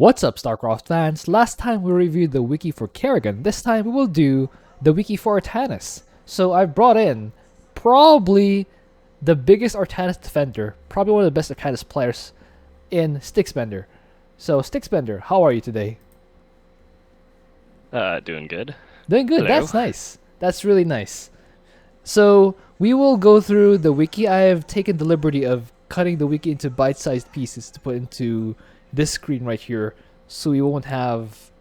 What's up, Starcraft fans? Last time we reviewed the wiki for Kerrigan. This time we will do the wiki for Artanis. So I've brought in probably the biggest Artanis defender, probably one of the best Artanis players in Sticksbender. So Sticksbender, how are you today? Doing good. Doing good. Hello. That's nice. That's really nice. So we will go through the wiki. I have taken the liberty of cutting the wiki into bite-sized pieces to put into this screen right here, so we won't have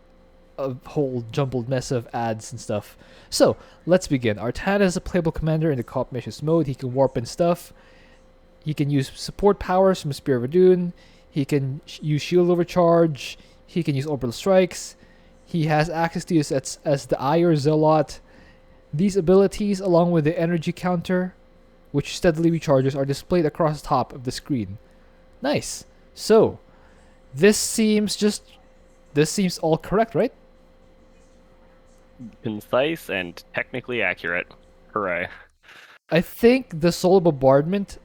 a whole jumbled mess of ads and stuff. So let's begin. Artanis is a playable commander in the co-op missions mode. He can warp and stuff. He can use support powers from Spear of Adun. He can use shield overcharge. He can use orbital strikes. He has access to use as the Ire Zealot. These abilities, along with the energy counter, which steadily recharges, are displayed across the top of the screen. Nice. So, this seems all correct, right? Concise and technically accurate. Hooray. I think the Soul Bombardment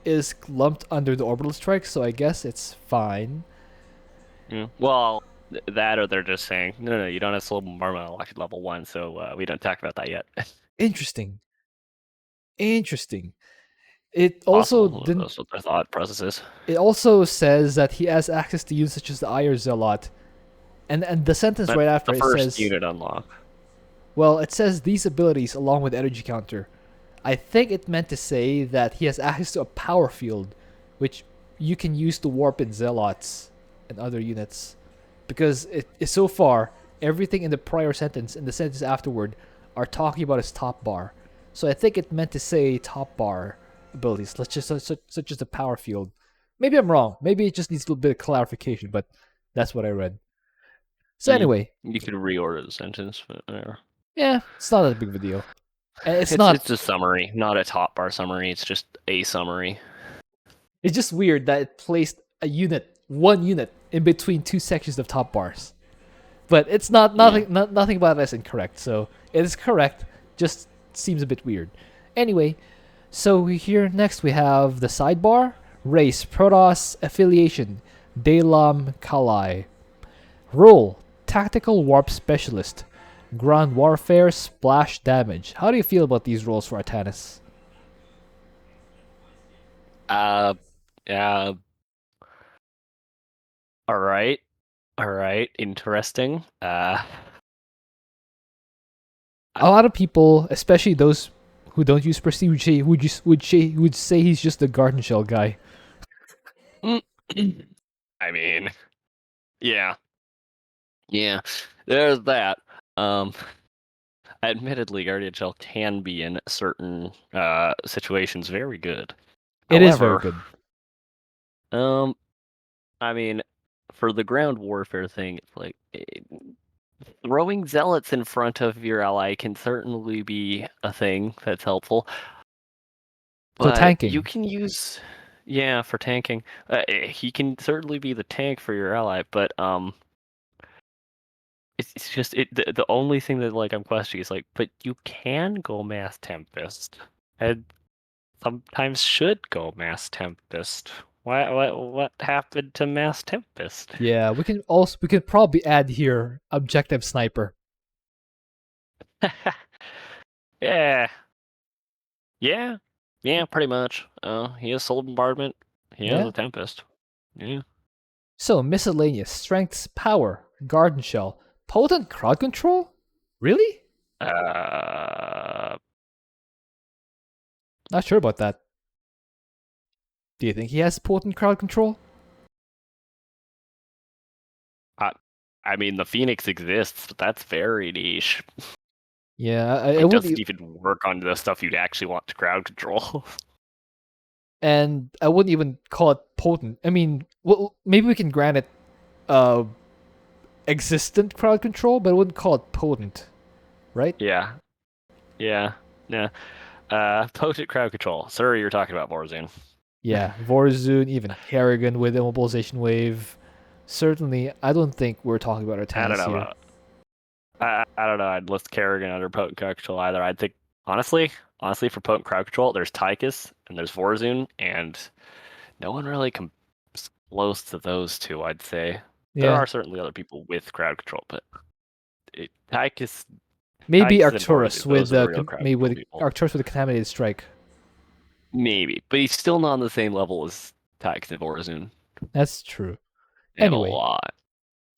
is lumped under the orbital strike, so I guess it's fine. Yeah. Well, that or they're just saying, no, you don't have Soul Bombardment unlocked at level 1, so we don't talk about that yet. Interesting. Interesting. It also Possible. didn't. That's what their thought process is. It also says that he has access to units such as the Ire Zealot, and the sentence right That's after the it first says, unit unlock. well, it says these abilities along with energy counter. I think it meant to say that he has access to a power field, which you can use to warp in zealots and other units. Because so far, everything in the prior sentence and the sentence afterward are talking about his top bar. So I think it meant to say top bar abilities, such as the power field. Maybe I'm wrong. Maybe it just needs a little bit of clarification, but that's what I read. So anyway, You could reorder the sentence, but whatever. yeah, it's not a big of a deal. And It's a summary, not a top bar summary. It's just a summary. It's just weird that it placed one unit, in between two sections of top bars. But it's nothing about that is incorrect. So it is correct. Just seems a bit weird. Anyway, so here next we have the sidebar: race, Protoss, affiliation, Dalam Kalai, role, tactical warp specialist, ground warfare, splash damage. How do you feel about these roles for Artanis? Uh, yeah. All right. Interesting. A lot of people, especially those who don't use prestige, would say he's just a garden shell guy. I mean, yeah, there's that. Admittedly, Guardian Shell can be in certain situations very good. It is very However, good. I mean, for the ground warfare thing, it's like throwing zealots in front of your ally can certainly be a thing that's helpful. So But you tanking. can use, yeah, for tanking. He can certainly be the tank for your ally, but it's just the only thing that like I'm questioning is like, but you can go Mass Tempest, and sometimes should go Mass Tempest. What happened to Mass Tempest? Yeah, we can probably add here objective sniper. Yeah, yeah, yeah, pretty much. He has Soul Bombardment. He has Yeah. a Tempest. Yeah. So miscellaneous strengths, power, garden shell, potent crowd control. Really? Uh, Not sure about that. Do you think he has potent crowd control? I mean, the Phoenix exists, but that's very niche. Yeah, I It would, doesn't even work on the stuff you'd actually want to crowd control. and I wouldn't even call it potent. I mean, well, maybe we can grant it uh existent crowd control, but I wouldn't call it potent, right? Yeah, yeah, yeah. Potent crowd control. Sorry, you're talking about Warzone. Yeah, Vorzun, even Kerrigan with immobilization wave. Certainly, I don't think we're talking about I don't Artanis know here. about. I don't know. I'd list Kerrigan under potent crowd control either. I think honestly, for potent crowd control, there's Tychus and there's Warzone, and no one really comes close to those two. I'd say. There Yeah. are certainly other people with crowd control, but Tychus Maybe and Arcturus Borazun, with those are the real crowd maybe control with people. Arcturus with a contaminated strike. Maybe, but he's still not on the same level as Tychus and Borazun. That's true. They have a Anyway, lot.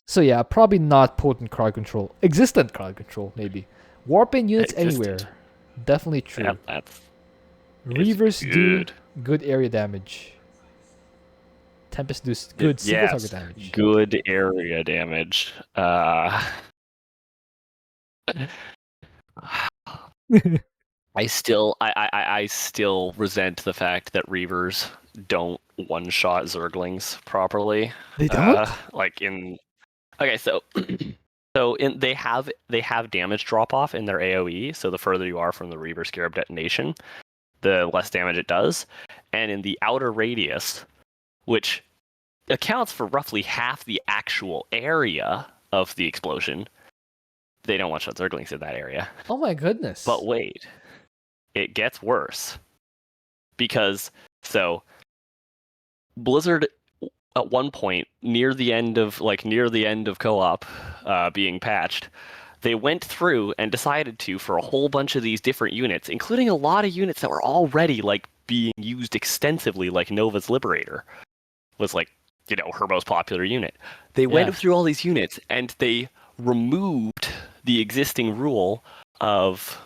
so yeah, probably not potent crowd control. Existent crowd control, maybe. Warping units Existent. anywhere. Definitely true. That's is Reavers do good. good area damage. Tempest do good single target Yes, damage. good area damage. I still resent the fact that Reavers don't one-shot Zerglings properly. They don't? Like in okay, so they have damage drop off in their AoE. So the further you are from the Reaver Scarab detonation, the less damage it does. And in the outer radius, which accounts for roughly half the actual area of the explosion, they don't one-shot Zerglings in that area. Oh my goodness. But wait, it gets worse. Because, so, Blizzard at one point, near the end of co-op being patched, they went through and decided to, for a whole bunch of these different units, including a lot of units that were already like being used extensively, like Nova's Liberator was like, her most popular unit. They went through all these units and they removed the existing rule of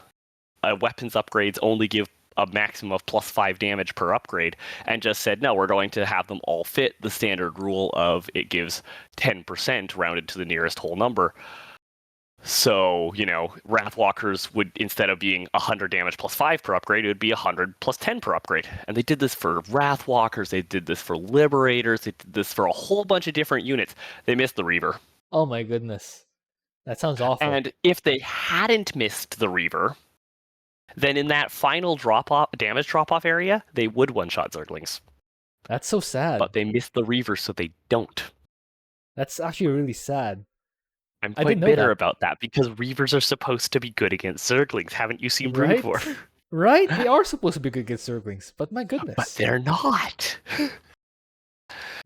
weapons upgrades only give a maximum of +5 damage per upgrade, and just said, no, we're going to have them all fit the standard rule of it gives 10% rounded to the nearest whole number. So, Wrathwalkers would, instead of being 100 damage +5 per upgrade, it would be 100 +10 per upgrade. And they did this for Wrathwalkers, they did this for Liberators, they did this for a whole bunch of different units. They missed the Reaver. Oh my goodness. That sounds awful. And if they hadn't missed the Reaver, then in that final damage drop-off area, they would one-shot Zerglings. That's so sad. But they missed the Reaver, so they don't. That's actually really sad. I'm quite bitter about that, because Reavers are supposed to be good against Zerglings. Haven't you seen Brood before? Right? They are supposed to be good against Zerglings, but my goodness. But they're not.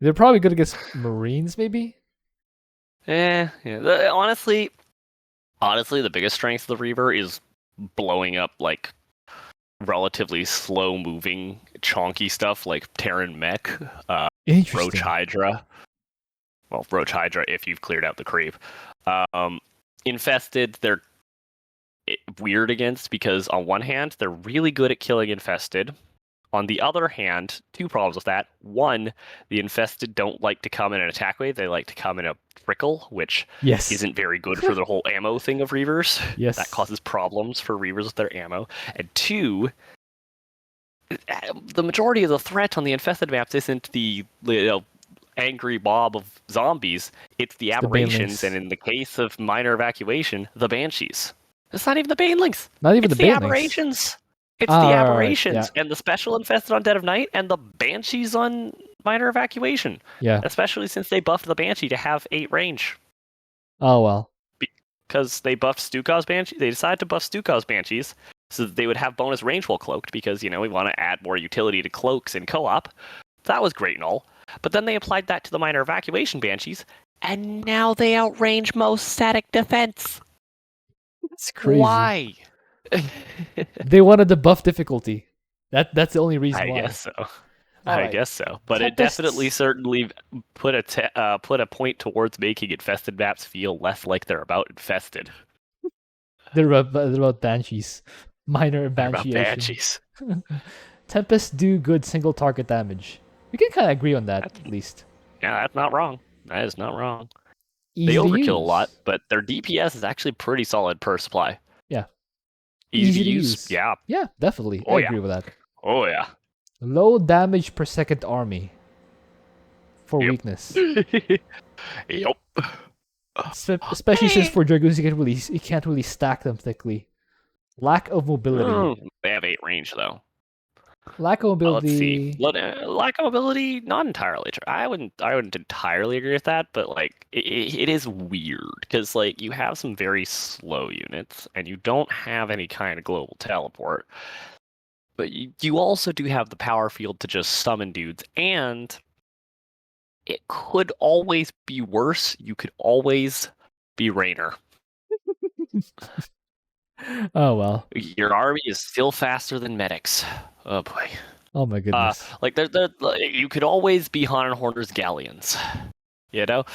They're probably good against Marines, maybe? Yeah. Honestly, the biggest strength of the Reaver is blowing up, like, relatively slow-moving, chonky stuff like Terran Mech, Roach Hydra. Well, Roach Hydra if you've cleared out the creep. Infested, they're weird against, because on one hand, they're really good at killing Infested. On the other hand, two problems with that. One, the Infested don't like to come in an attack wave. They like to come in a trickle, which isn't very good for the whole ammo thing of Reavers. Yes. That causes problems for Reavers with their ammo. And two, the majority of the threat on the Infested maps isn't the angry mob of zombies. It's the aberrations, and in the case of minor evacuation, the Banshees. It's not even the Banelings. Not even it's the aberrations. It's the aberrations, right, and the special infested on Dead of Night, and the Banshees on minor evacuation. Yeah. Especially since they buffed the Banshee to have 8 range. Oh well. Because they buffed Stukav's Banshee. They decided to buff Stukav's Banshees so that they would have bonus range while cloaked, because, we want to add more utility to cloaks in co-op. That was great and all. But then they applied that to the minor evacuation Banshees, and now they outrange most static defense. That's crazy. Why? They wanted the buff difficulty. That's the only reason why. I guess so. But it definitely certainly put a point towards making infested maps feel less like they're about infested. They're about Banshees. Minor Banshee. Banshees. Tempest do good single target damage. We can kind of agree on that, at least. Yeah, that's not wrong. That is not wrong. Easy they overkill a lot, but their DPS is actually pretty solid per supply. Yeah. Easy to use. Yeah. Yeah, definitely. Oh, I agree with that. Oh, yeah. Low damage per second army. For weakness. Yep. Especially since for Dragoons you can't really stack them thickly. Lack of mobility. They have 8 range though. Lack of mobility. Let's see. Lack of mobility, not entirely true. I wouldn't entirely agree with that, but like it is weird because like you have some very slow units and you don't have any kind of global teleport, but you also do have the power field to just summon dudes, and it could always be worse. You could always be Raynor. Oh well. Your army is still faster than medics. Oh boy. Oh my goodness. Like you could always be Han and Horner's galleons. You know,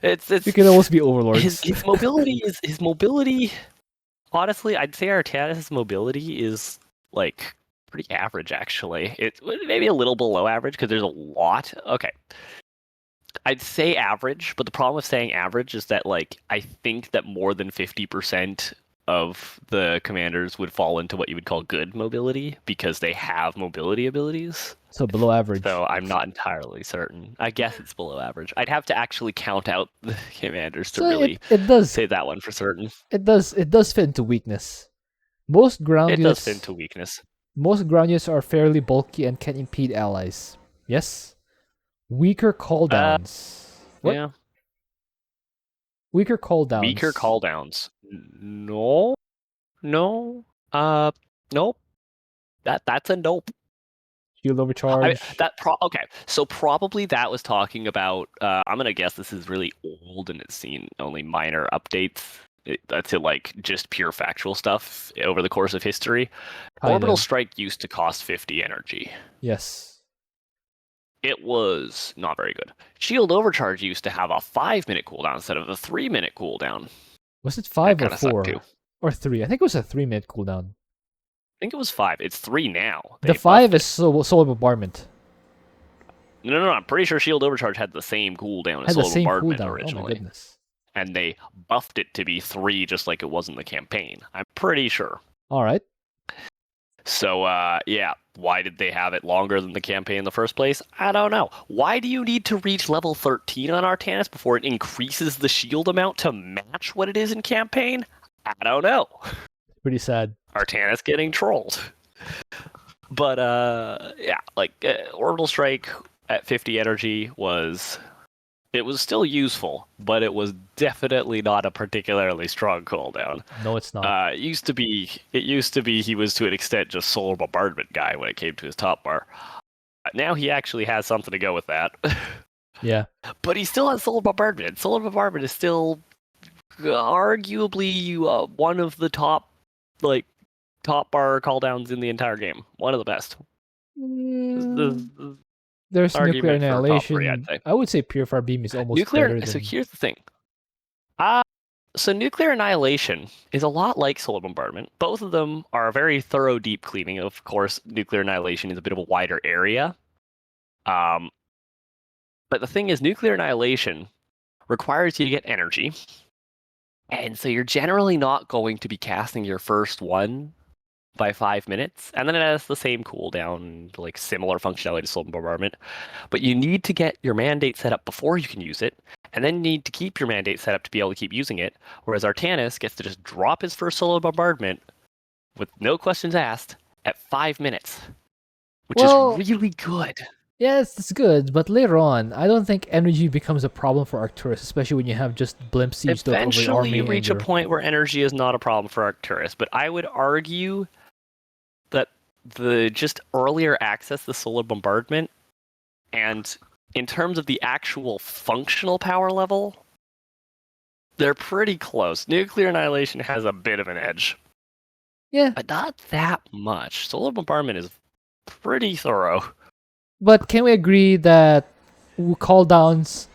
it's You can almost be his overlords. his mobility is his mobility. Honestly, I'd say Artanis' mobility is like pretty average. Actually, it's maybe a little below average because there's a lot. Okay, I'd say average, but the problem with saying average is that like I think that more than 50% of the commanders would fall into what you would call good mobility because they have mobility abilities. So below average. So I'm not entirely certain. I guess it's below average. I'd have to actually count out the commanders to So really it does say that one for certain. it does fit into weakness. Most ground It does fit units into weakness. are fairly bulky and can impede allies. Yes. Weaker cooldowns. What? Yeah. Weaker cooldowns. Weaker cooldowns. No. No. Nope. That's a nope. Shield I overcharge. mean, okay. So probably that was talking about. I'm gonna guess this is really old and it's seen only minor updates. That's it, like just pure factual stuff over the course of history. Kind Orbital of. strike used to cost 50 energy. Yes. It was not very good. Shield overcharge used to have a 5-minute cooldown instead of a 3-minute cooldown. Was it 5 or kinda sucked 4? too. Or 3? I think it was a 3-minute cooldown. I think it was 5. It's 3 now. The 5 is solar bombardment. No. I'm pretty sure Shield Overcharge had the same cooldown as Had the Solar same Bombardment cooldown. originally. Oh my goodness. And they buffed it to be 3 just like it was in the campaign. I'm pretty sure. Alright. So, yeah. Why did they have it longer than the campaign in the first place? I don't know. Why do you need to reach level 13 on Artanis before it increases the shield amount to match what it is in campaign? I don't know. Pretty sad. Artanis getting trolled. But, yeah, like, Orbital Strike at 50 energy was still useful, but it was definitely not a particularly strong cooldown. No, it's not. It used to be he was to an extent just solar bombardment guy when it came to his top bar. Now he actually has something to go with that. Yeah. But he still has solar bombardment. Solar bombardment is still arguably one of the top bar cooldowns in the entire game. One of the best. There's nuclear Argument for top annihilation. three, I'd say. I would say Purifier Beam is almost better than... So here's the thing. So nuclear annihilation is a lot like solar bombardment. Both of them are a very thorough deep cleaning. Of course, nuclear annihilation is a bit of a wider area. But the thing is, nuclear annihilation requires you to get energy. And so you're generally not going to be casting your first one by 5 minutes. And then it has the same cooldown, like similar functionality to solar bombardment. But you need to get your mandate set up before you can use it. And then you need to keep your mandate set up to be able to keep using it. Whereas Artanis gets to just drop his first solar bombardment with no questions asked at 5 minutes. Which is really good. Yes, it's good, but later on, I don't think energy becomes a problem for Arcturus, especially when you have just blimp sieged over the army. Eventually you reach a point where energy is not a problem for Arcturus, but I would argue that the just earlier access to solar bombardment, and in terms of the actual functional power level, they're pretty close. Nuclear annihilation has a bit of an edge. Yeah. But not that much. Solar bombardment is pretty thorough. But can we agree that cooldowns...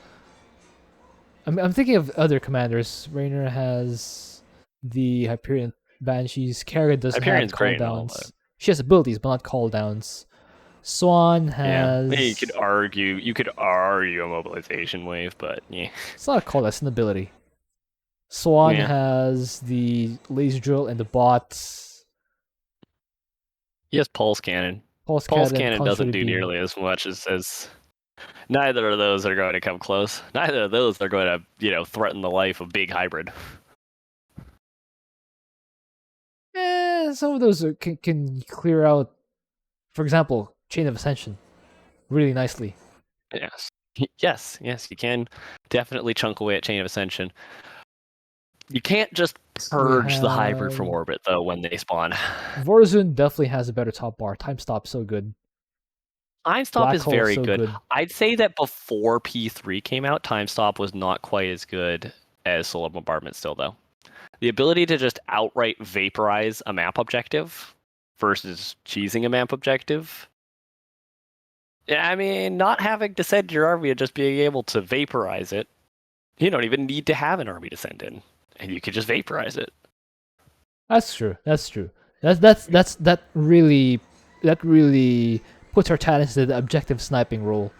I'm thinking of other commanders. Raynor has the Hyperion Banshees. Kerrigan doesn't have cooldowns. She has abilities, but not cooldowns. Swan has... Yeah, you could argue a mobilization wave, but yeah. It's not a cooldown, it's an ability. Swan has the laser drill and the bots. He has pulse cannon. Pulse cannon doesn't do nearly as much as neither of those are going to come close. Neither of those are going to, threaten the life of big hybrid. Some of those can clear out, for example, Chain of Ascension really nicely. Yes, you can definitely chunk away at Chain of Ascension. You can't just purge the hybrid from orbit, though, when they spawn. Vorazun definitely has a better top bar. Time stop so good. Time Stop Black is Hole is very so good. good. I'd say that before P3 came out, Time Stop was not quite as good as Solar Bombardment still, though. The ability to just outright vaporize a map objective versus cheesing a map objective. Yeah, I mean, not having to send your army and just being able to vaporize it. You don't even need to have an army to send in, and you could just vaporize it. That's true. That's true. That really puts Artanis in the objective sniping role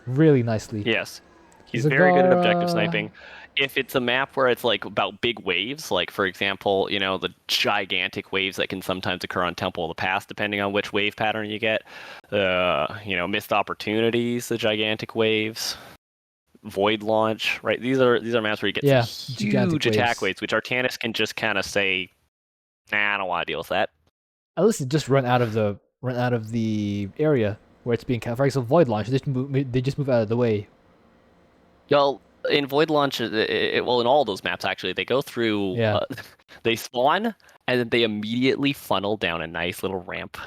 really nicely. Yes. He's very good at objective Zagara. sniping. If it's a map where it's like about big waves, like for example, the gigantic waves that can sometimes occur on Temple of the Past, depending on which wave pattern you get, missed opportunities, the gigantic waves, void launch, right? These are maps where you get Yeah, some gigantic huge attack waves. waves, which Artanis can just kind of say, nah, I don't want to deal with that. At least it just run out of the area where it's being cast. For example, void launch. They just move out of the way. Well, in Void Launch, well, in all those maps actually, they go through. Yeah. They spawn and then they immediately funnel down a nice little ramp.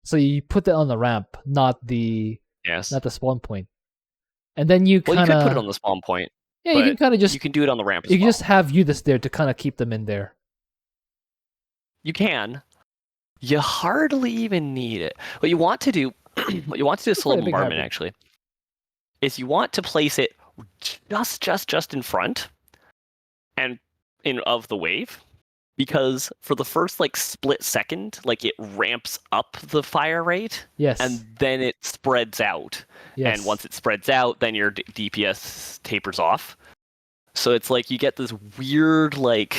So you put that on the ramp, not the Yes. spawn point, and then you Well, kind you could put it of on the spawn point, yeah, you can but kind of just you can do it on the ramp as you can well. just have Udis there to kind of keep them in there. You can. You hardly even need it. What you want to do, what you want to do with It's quite Soul a big Bombardment hybrid. actually, is you want to place it just in front, and of the wave, because for the first like split second, like it ramps up the fire rate, Yes. and then it spreads out. Yes. And once it spreads out, then your DPS tapers off. So it's like you get this weird like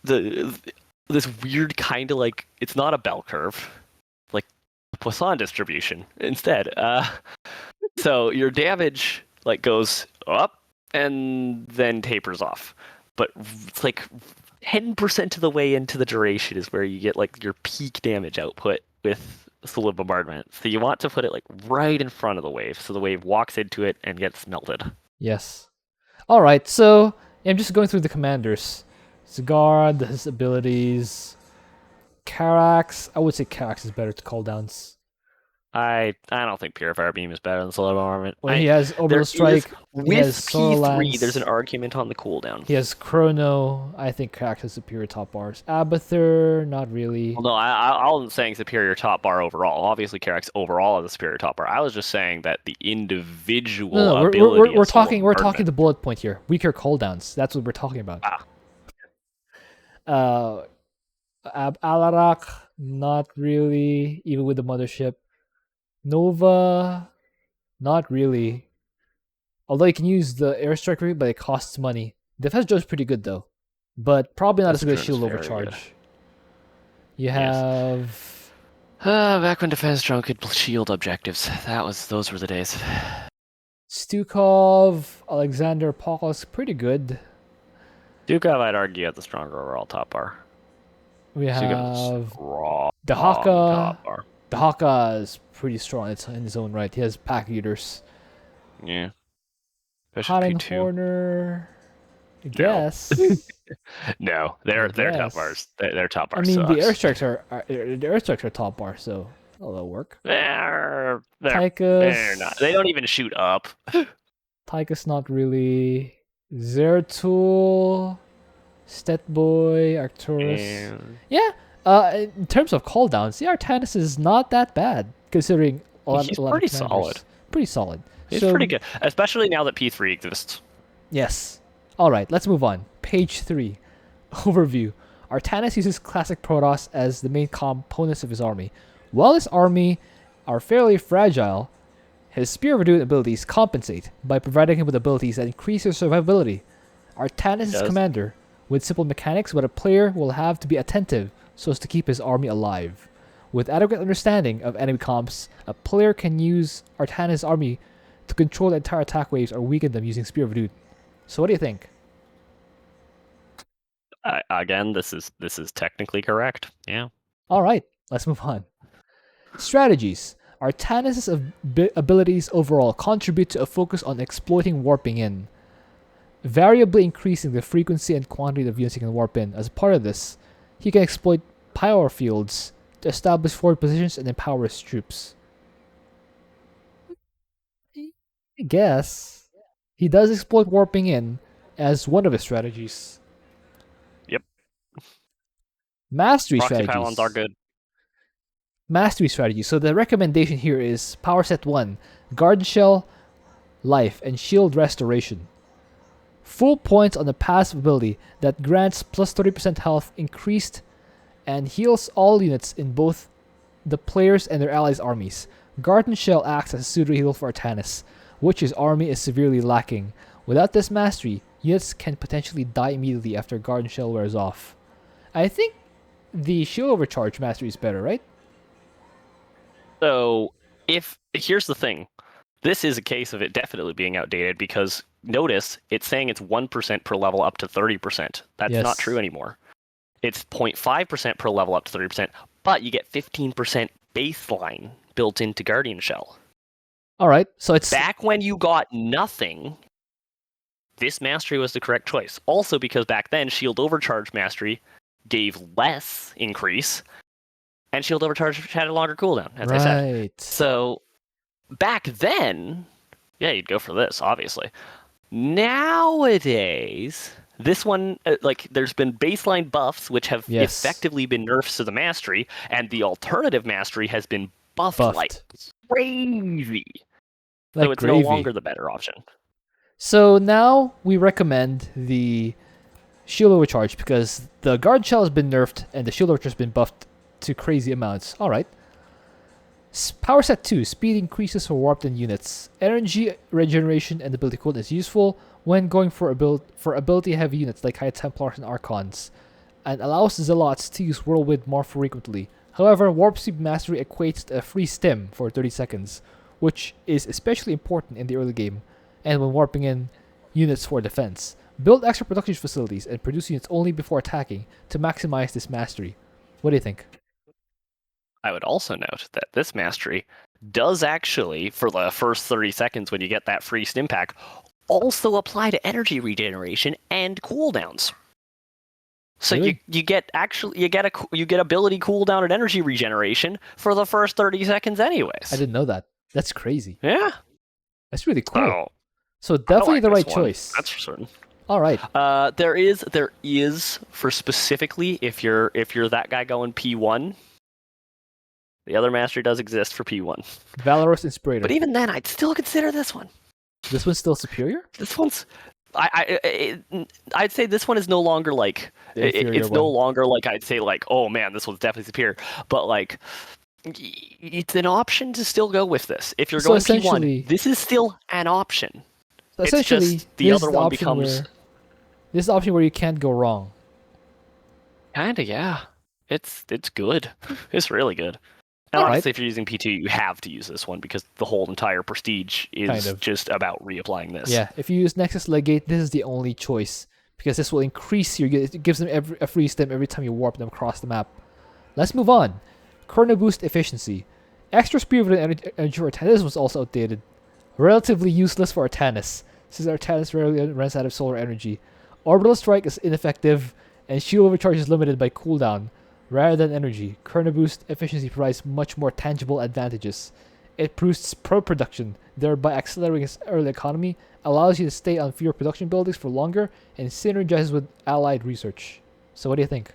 this weird kind of like, it's not a bell curve, like Poisson distribution instead. So your damage like goes up and then tapers off, but it's like 10% of the way into the duration is where you get like your peak damage output with Soul Bombardment. So you want to put it like right in front of the wave, so the wave walks into it and gets melted. Yes. All right. So I'm just going through the commanders. Zagara, his abilities. Carax. I would say Carax is better to cooldowns. I don't think Purifier Beam is better than Solar Bombardment. When he has Orbital Strike, he has With Solar P3, there's Lance. an argument on the cooldown. He has Chrono. I think Carax has superior top bars. Abathur, not really. Well, no, I wasn't saying superior top bar overall. Obviously, Carax overall has a superior top bar. I was just saying that the individual No, ability. we're talking the bullet point here. Weaker cooldowns. That's what we're talking about. Alarak, not really. Even with the mothership. Nova, not really. Although you can use the airstrike route, but it costs money. Defense Joe's pretty good though, but probably not as good as Shield Overcharge. Good. You have back when Defense Drone could shield objectives. Those were the days. Stukov, Alexander Apocalypse, pretty good. Stukov, I'd argue, had the stronger overall top bar. We have Dahaka. Top bar. Dahaka is pretty strong in his own right. He has pack eaters. Yeah. Horner, I guess. No, they're top bars. They're top bars. I mean, sucks. the airstrikes are top bar, so that'll work. They're Tychus, not. They don't even shoot up. Tychus, not really. Zeratul, Stetboy, Arcturus. Yeah. In terms of cooldowns, the Artanis is not that bad considering a lot He's of pretty solid. Pretty solid. He's pretty good, especially now that P3 exists. Yes. All right, let's move on. Page 3. Overview. Artanis uses classic Protoss as the main components of his army. While his army are fairly fragile, his Spear of Adun abilities compensate by providing him with abilities that increase his survivability. Artanis is commander with simple mechanics, but a player will have to be attentive so as to keep his army alive. With adequate understanding of enemy comps, a player can use Artanis' army to control the entire attack waves or weaken them using Spear of Adun. So what do you think? Again, this is technically correct. Yeah. All right, let's move on. Strategies. Artanis' abilities overall contribute to a focus on exploiting warping in, variably increasing the frequency and quantity of units he can warp in. As part of this, he can exploit power fields to establish forward positions and empower his troops. I guess he does exploit warping in as one of his strategies. Yep. Mastery Proxy strategies. pylons are good. Mastery strategies. So the recommendation here is power set 1, Garden Shell, Life, and Shield Restoration. Full points on the passive ability that grants plus 30% health increased and heals all units in both the players and their allies' armies. Garden Shell acts as a pseudo heal for Artanis, which his army is severely lacking. Without this mastery, units can potentially die immediately after Garden Shell wears off. I think the Shield Overcharge mastery is better, right? So here's the thing. This is a case of it definitely being outdated because notice it's saying it's 1% per level up to 30%. That's not true anymore. It's 0.5% per level up to 30%, but you get 15% baseline built into Guardian Shell. All right, so it's back when you got nothing. This mastery was the correct choice. Also, because back then Shield Overcharge mastery gave less increase, and Shield Overcharge had a longer cooldown, as I said. So back then, yeah, you'd go for this, obviously. Nowadays, this one, there's been baseline buffs, which have effectively been nerfs to the mastery, and the alternative mastery has been buffed. Like crazy. So it's no longer the better option. So now we recommend the Shield Overcharge because the Guard Shell has been nerfed and the Shield Overcharge has been buffed to crazy amounts. Alright. Power set 2, speed increases for warped in units. Energy regeneration and ability cooldown is useful when going for ability heavy units like High Templars and Archons, and allows Zealots to use Whirlwind more frequently. However, Warp Speed Mastery equates to a free stim for 30 seconds, which is especially important in the early game, and when warping in units for defense. Build extra production facilities and produce units only before attacking to maximize this mastery. What do you think? I would also note that this mastery does actually, for the first 30 seconds when you get that free stim pack, also apply to energy regeneration and cooldowns. So you get ability cooldown and energy regeneration for the first 30 seconds anyways. I didn't know that. That's crazy. Yeah. That's really cool. So definitely the right choice. That's for certain. All right. There is for specifically if you're that guy going P1. The other mastery does exist for P1. Valorous Inspirator. But even then, I'd still consider this one. This one's still superior? This one's... I'd say this one is no longer like... It's no longer like I'd say like, oh man, this one's definitely superior. But like, it's an option to still go with this. If you're going P1, this is still an option. So essentially, it's just the other one becomes... This is the option where you can't go wrong. Kinda, yeah. It's good. It's really good. And honestly, if you're using P2, you have to use this one because the whole entire prestige is just about reapplying this. Yeah, if you use Nexus Legate, this is the only choice because this will increase it gives them a free stim every time you warp them across the map. Let's move on. Chrono Boost Efficiency. Extra speed and energy for Artanis was also outdated. Relatively useless for Artanis, since Artanis rarely runs out of solar energy. Orbital Strike is ineffective, and Shield Overcharge is limited by cooldown. Rather than energy, Chrono Boost Efficiency provides much more tangible advantages. It boosts production, thereby accelerating its early economy, allows you to stay on fewer production buildings for longer, and synergizes with allied research. So what do you think?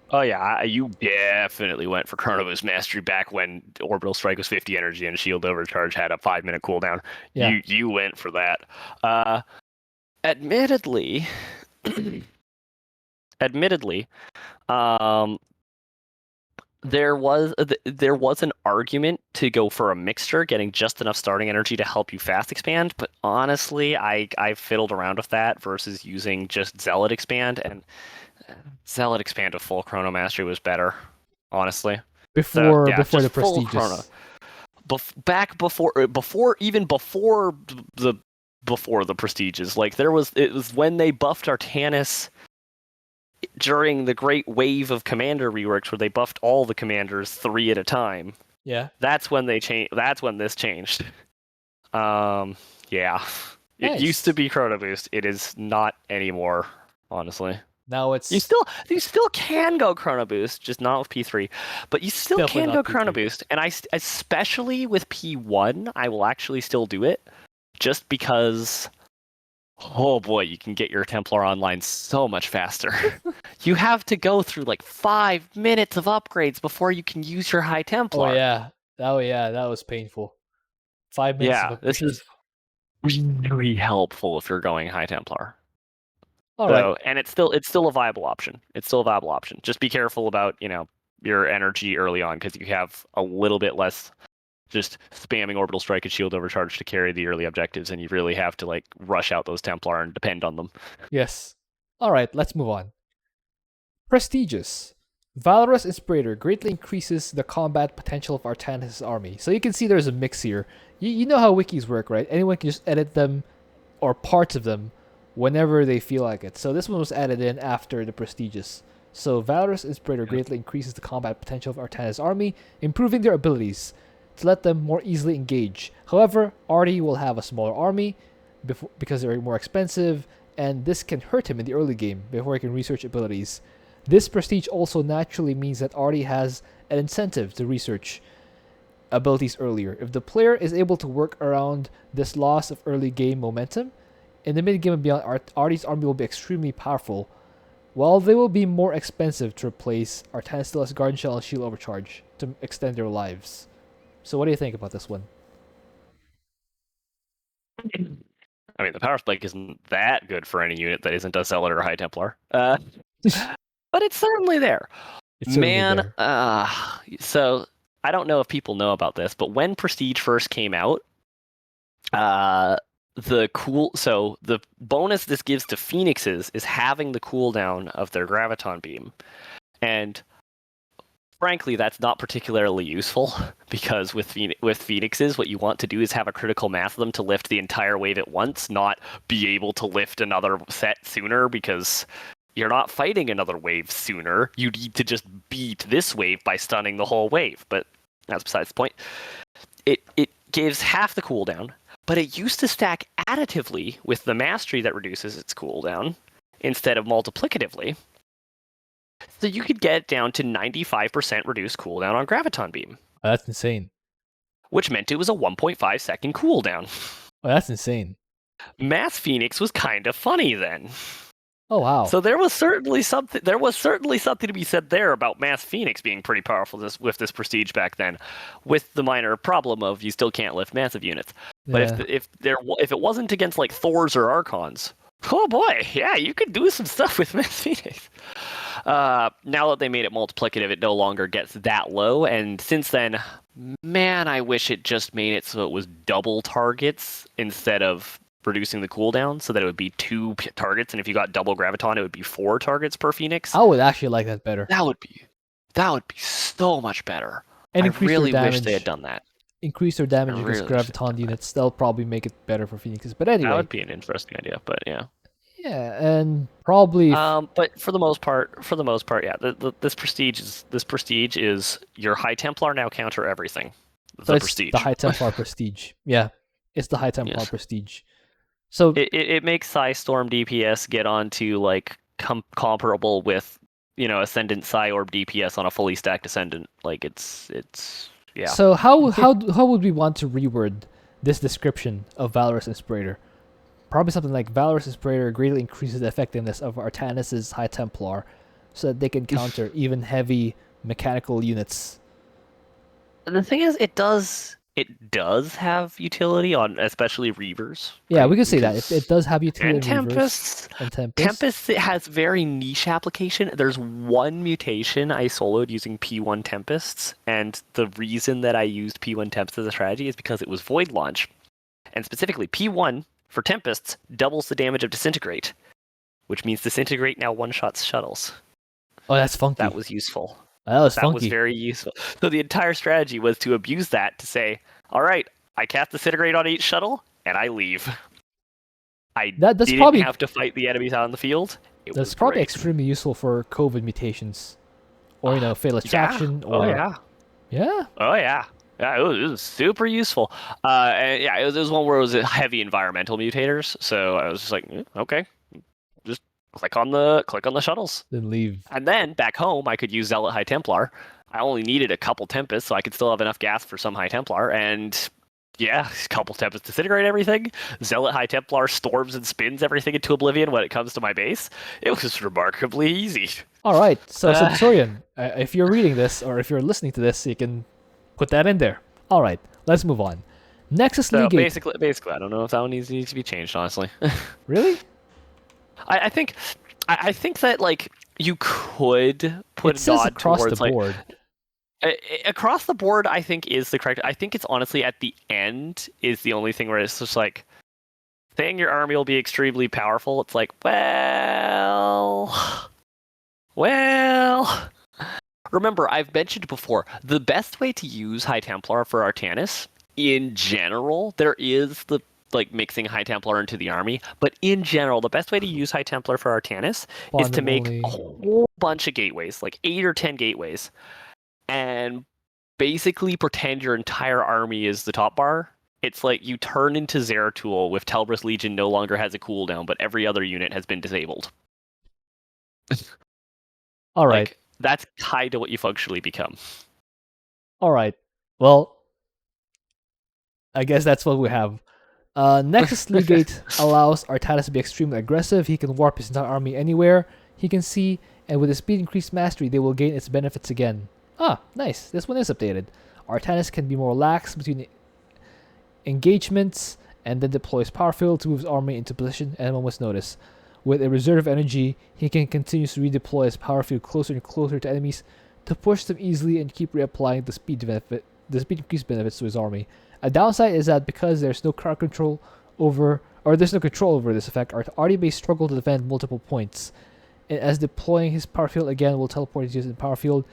Oh yeah, you definitely went for Chrono Boost Mastery back when Orbital Strike was 50 energy and Shield Overcharge had a 5-minute cooldown. Yeah. You went for that. Admittedly, there was an argument to go for a mixture, getting just enough starting energy to help you fast expand, but honestly, I fiddled around with that versus using just Zealot Expand, and Zealot Expand with full Chrono Mastery was better, honestly. Before the prestigious. Before the prestiges, like it was when they buffed Artanis during the great wave of commander reworks where they buffed all the commanders 3 at a time. Yeah. That's when they changed. That's when this changed. Yeah. Nice. It used to be Chrono Boost. It is not anymore, honestly. Now You it's still can go Chrono Boost, just not with P3, but you still definitely can go not Chrono P3. Boost, and especially with P1, I will actually still do it, just because. Oh boy, you can get your Templar online so much faster. You have to go through like 5 minutes of upgrades before you can use your High Oh Templar. yeah. Oh yeah, that was painful. 5 minutes of Yeah, this is upgrades. really helpful if you're going High Templar. All right. So, and it's still a viable option. It's still a viable option. Just be careful about, your energy early on because you have a little bit less just spamming orbital strike and shield overcharge to carry the early objectives, and you really have to like rush out those Templar and depend on them. Yes. All right, let's move on. Prestigious. Valorous Inspirator greatly increases the combat potential of Artanis' army. So you can see there's a mix here. You know how wikis work, right? Anyone can just edit them or parts of them whenever they feel like it. So this one was added in after the Prestigious. So Valorous Inspirator Yeah. greatly increases the combat potential of Artanis' army, improving their abilities to let them more easily engage. However, Artie will have a smaller army because they're more expensive, and this can hurt him in the early game before he can research abilities. This prestige also naturally means that Artie has an incentive to research abilities earlier. If the player is able to work around this loss of early game momentum, in the mid game and beyond, Artie's army will be extremely powerful, while they will be more expensive to replace. Artanis still has Garden Shell and Shield Overcharge to extend their lives. So what do you think about this one? I mean, the power spike isn't that good for any unit that isn't a Zealot or High Templar, but it's certainly there. It's certainly Man, there. so I don't know if people know about this, but when Prestige first came out, uh, the bonus this gives to Phoenixes is having the cooldown of their Graviton Beam, and frankly, that's not particularly useful because with Phoenixes, what you want to do is have a critical mass of them to lift the entire wave at once, not be able to lift another set sooner because you're not fighting another wave sooner. You need to just beat this wave by stunning the whole wave. But that's besides the point. It gives half the cooldown, but it used to stack additively with the mastery that reduces its cooldown instead of multiplicatively. So you could get down to 95% reduced cooldown on Graviton Beam, Oh, that's insane. which meant it was a 1.5 second cooldown. Oh, that's insane. Mass Phoenix was kind of funny then. Oh wow. So there was certainly something. There was certainly something to be said there about Mass Phoenix being pretty powerful with this prestige back then, with the minor problem of you still can't lift massive units. But Yeah. if it wasn't against like Thors or Archons, oh boy, yeah, you could do some stuff with Mass Phoenix. Now that they made it multiplicative, it no longer gets that low, and since then, man, I wish it just made it so it was double targets instead of reducing the cooldown, so that it would be targets, and if you got double Graviton, it would be 4 targets per Phoenix. I would actually like that better. That would be so much better. And I increase their really wish damage. they had done that. Increase their I damage against really wish they had Graviton done that. units. That'll probably make it better for Phoenixes. But That anyway. would be an interesting idea, but yeah. Yeah, and probably. But for the most part, yeah, this prestige is your High Templar now counter everything. So The it's prestige. the High Templar prestige. Yeah, it's the High Templar Yes. prestige. So it makes Psy Storm DPS get onto like comparable with Ascendant Psy Orb DPS on a fully stacked Ascendant. Like it's yeah. So how would we want to reword this description of Valorous Inspirator? Probably something like Valorous Inspirator greatly increases the effectiveness of Artanis' High Templar, so that they can counter even heavy mechanical units. The thing is, it does have utility on especially Reavers. Yeah, right? we could say that it does have utility And in Reavers Tempests. and Tempest. Tempest it has very niche application. There's one mutation I soloed using P1 Tempests, and the reason that I used P1 Tempest as a strategy is because it was Void Launch, and specifically P1 for Tempests doubles the damage of Disintegrate, which means Disintegrate now one-shots shuttles. Oh, that's funky. That was useful. That was That funky. was very useful. So the entire strategy was to abuse that to say, all right, I cast Disintegrate on each shuttle, and I leave. I That's didn't probably have to fight the enemies out in the field. that's probably great. extremely useful for COVID mutations, or Fatal Attraction, Yeah. or Oh yeah. yeah. Oh yeah. Yeah, it was super useful. And it was one where it was heavy environmental mutators, so I was just like, okay, just click on the shuttles. Then leave. And then back home, I could use Zealot High Templar. I only needed a couple Tempests, so I could still have enough gas for some High Templar. And yeah, a couple Tempests disintegrate everything. Zealot High Templar storms and spins everything into oblivion when it comes to my base. It was remarkably easy. All right, so Centurion, if you're reading this or if you're listening to this, you can put that in there. All right, let's move on. Nexus So Legate. basically, I don't know if that one needs to be changed, honestly. Really? I think that like you could put It a says nod across towards the board. across the board. I think is the correct. I think it's honestly at the end is the only thing where it's just like saying your army will be extremely powerful. It's like well. Remember, I've mentioned before the best way to use High Templar for Artanis in general. There is the like mixing High Templar into the army, but in general, the best way to use High Templar for Artanis is to make a whole bunch of gateways, like 8 or 10 gateways, and basically pretend your entire army is the top bar. It's like you turn into Zeratul with Telbrus Legion no longer has a cooldown, but every other unit has been disabled. All right. Like, that's kind of what you functionally become. All right. Well, I guess that's what we have. Nexus Legate allows Artanis to be extremely aggressive. He can warp his entire army anywhere he can see, and with his speed increased mastery, they will gain its benefits again. Ah, nice. This one is updated. Artanis can be more lax between engagements and then deploys power field to move his army into position at a moment's notice. With a reserve of energy, he can continuously redeploy his power field closer and closer to enemies to push them easily and keep reapplying the speed increased benefits to his army. A downside is that because there's no control over this effect, our army may struggle to defend multiple points. And as deploying his power field again will teleport his units in power field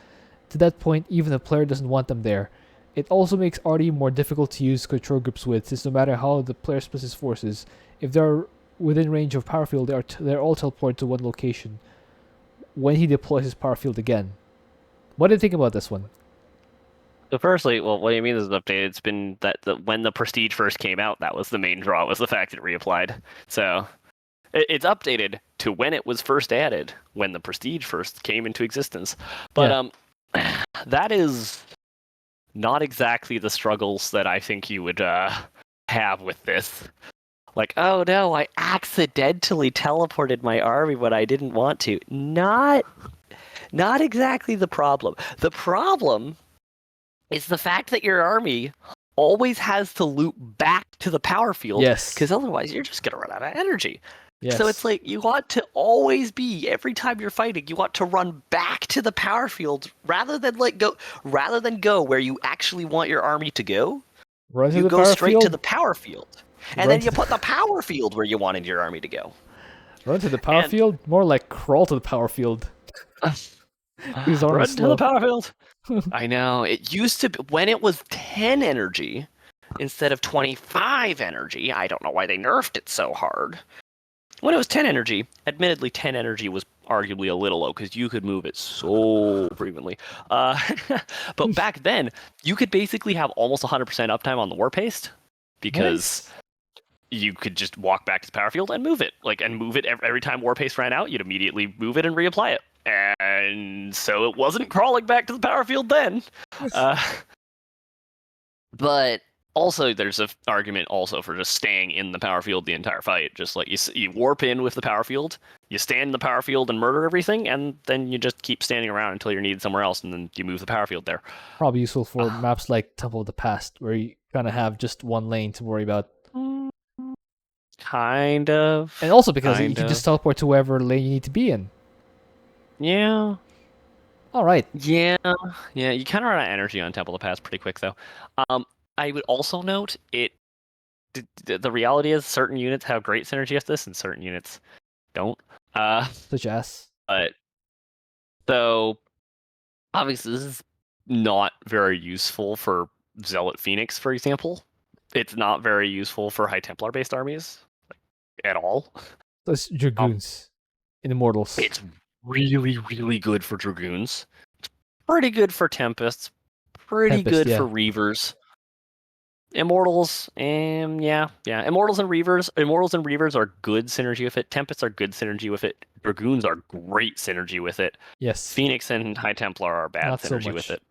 to that point even if the player doesn't want them there. It also makes Artie more difficult to use control groups with, since no matter how the player splits his forces, if they're within range of power field, they're all teleported to one location when he deploys his power field again. What do you think about this one? So firstly, well, what do you mean this is updated? It's been that when the Prestige first came out, that was the main draw, was the fact that it reapplied. So it's updated to when it was first added, when the Prestige first came into existence. But that is not exactly the struggles that I think you would have with this. Like, oh no, I accidentally teleported my army when I didn't want to. Not exactly the problem. The problem is the fact that your army always has to loop back to the power field. Yes. Because otherwise you're just going to run out of energy. Yes. So it's like you want to always be, every time you're fighting, you want to run back to the power field rather than go where you actually want your army to go. You go straight to the power field. And then you put the power field where you wanted your army to go. Run to the power field? More like crawl to the power field. Run to the power field. I know. It used to be, when it was 10 energy instead of 25 energy. I don't know why they nerfed it so hard. When it was 10 energy, admittedly 10 energy was arguably a little low because you could move it so frequently. But back then, you could basically have almost 100% uptime on the war paste because you could just walk back to the power field and move it. And move it every time war paste ran out, you'd immediately move it and reapply it. And so it wasn't crawling back to the power field then. But also, there's an argument also for just staying in the power field the entire fight. Just like you warp in with the power field, you stand in the power field and murder everything, and then you just keep standing around until you're needed somewhere else, and then you move the power field there. Probably useful for maps like Temple of the Past, where you kind of have just one lane to worry about. Kind of. And also because you can just teleport to wherever lane you need to be in. Yeah. All right. Yeah. You kind of run out of energy on Temple of the Past pretty quick, though. I would also note the reality is certain units have great synergy with this, and certain units don't. Such as. So obviously this is not very useful for Zealot Phoenix, for example. It's not very useful for High Templar based armies at all. So it's Dragoons in Immortals. It's really, really good for Dragoons. It's pretty good for Tempests. Pretty good for Reavers. Immortals, Immortals and Reavers are good synergy with it. Tempests are good synergy with it. Dragoons are great synergy with it. Yes. Phoenix and High Templar are bad Not so synergy with much. it.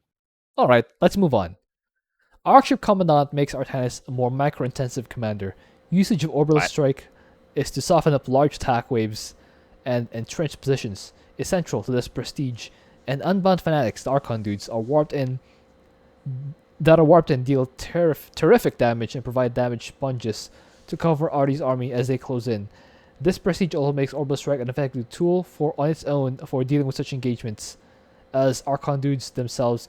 All right, let's move on. Archship Commandant makes Artanis a more micro-intensive commander. Usage of Orbital Right. Strike is to soften up large attack waves and entrenched positions, essential to this prestige. And Unbound Fanatics, the Archon dudes, are warped in deal terrific damage and provide damage sponges to cover Artie's army as they close in. This prestige also makes Orbital Strike an effective tool on its own for dealing with such engagements, as Archon dudes themselves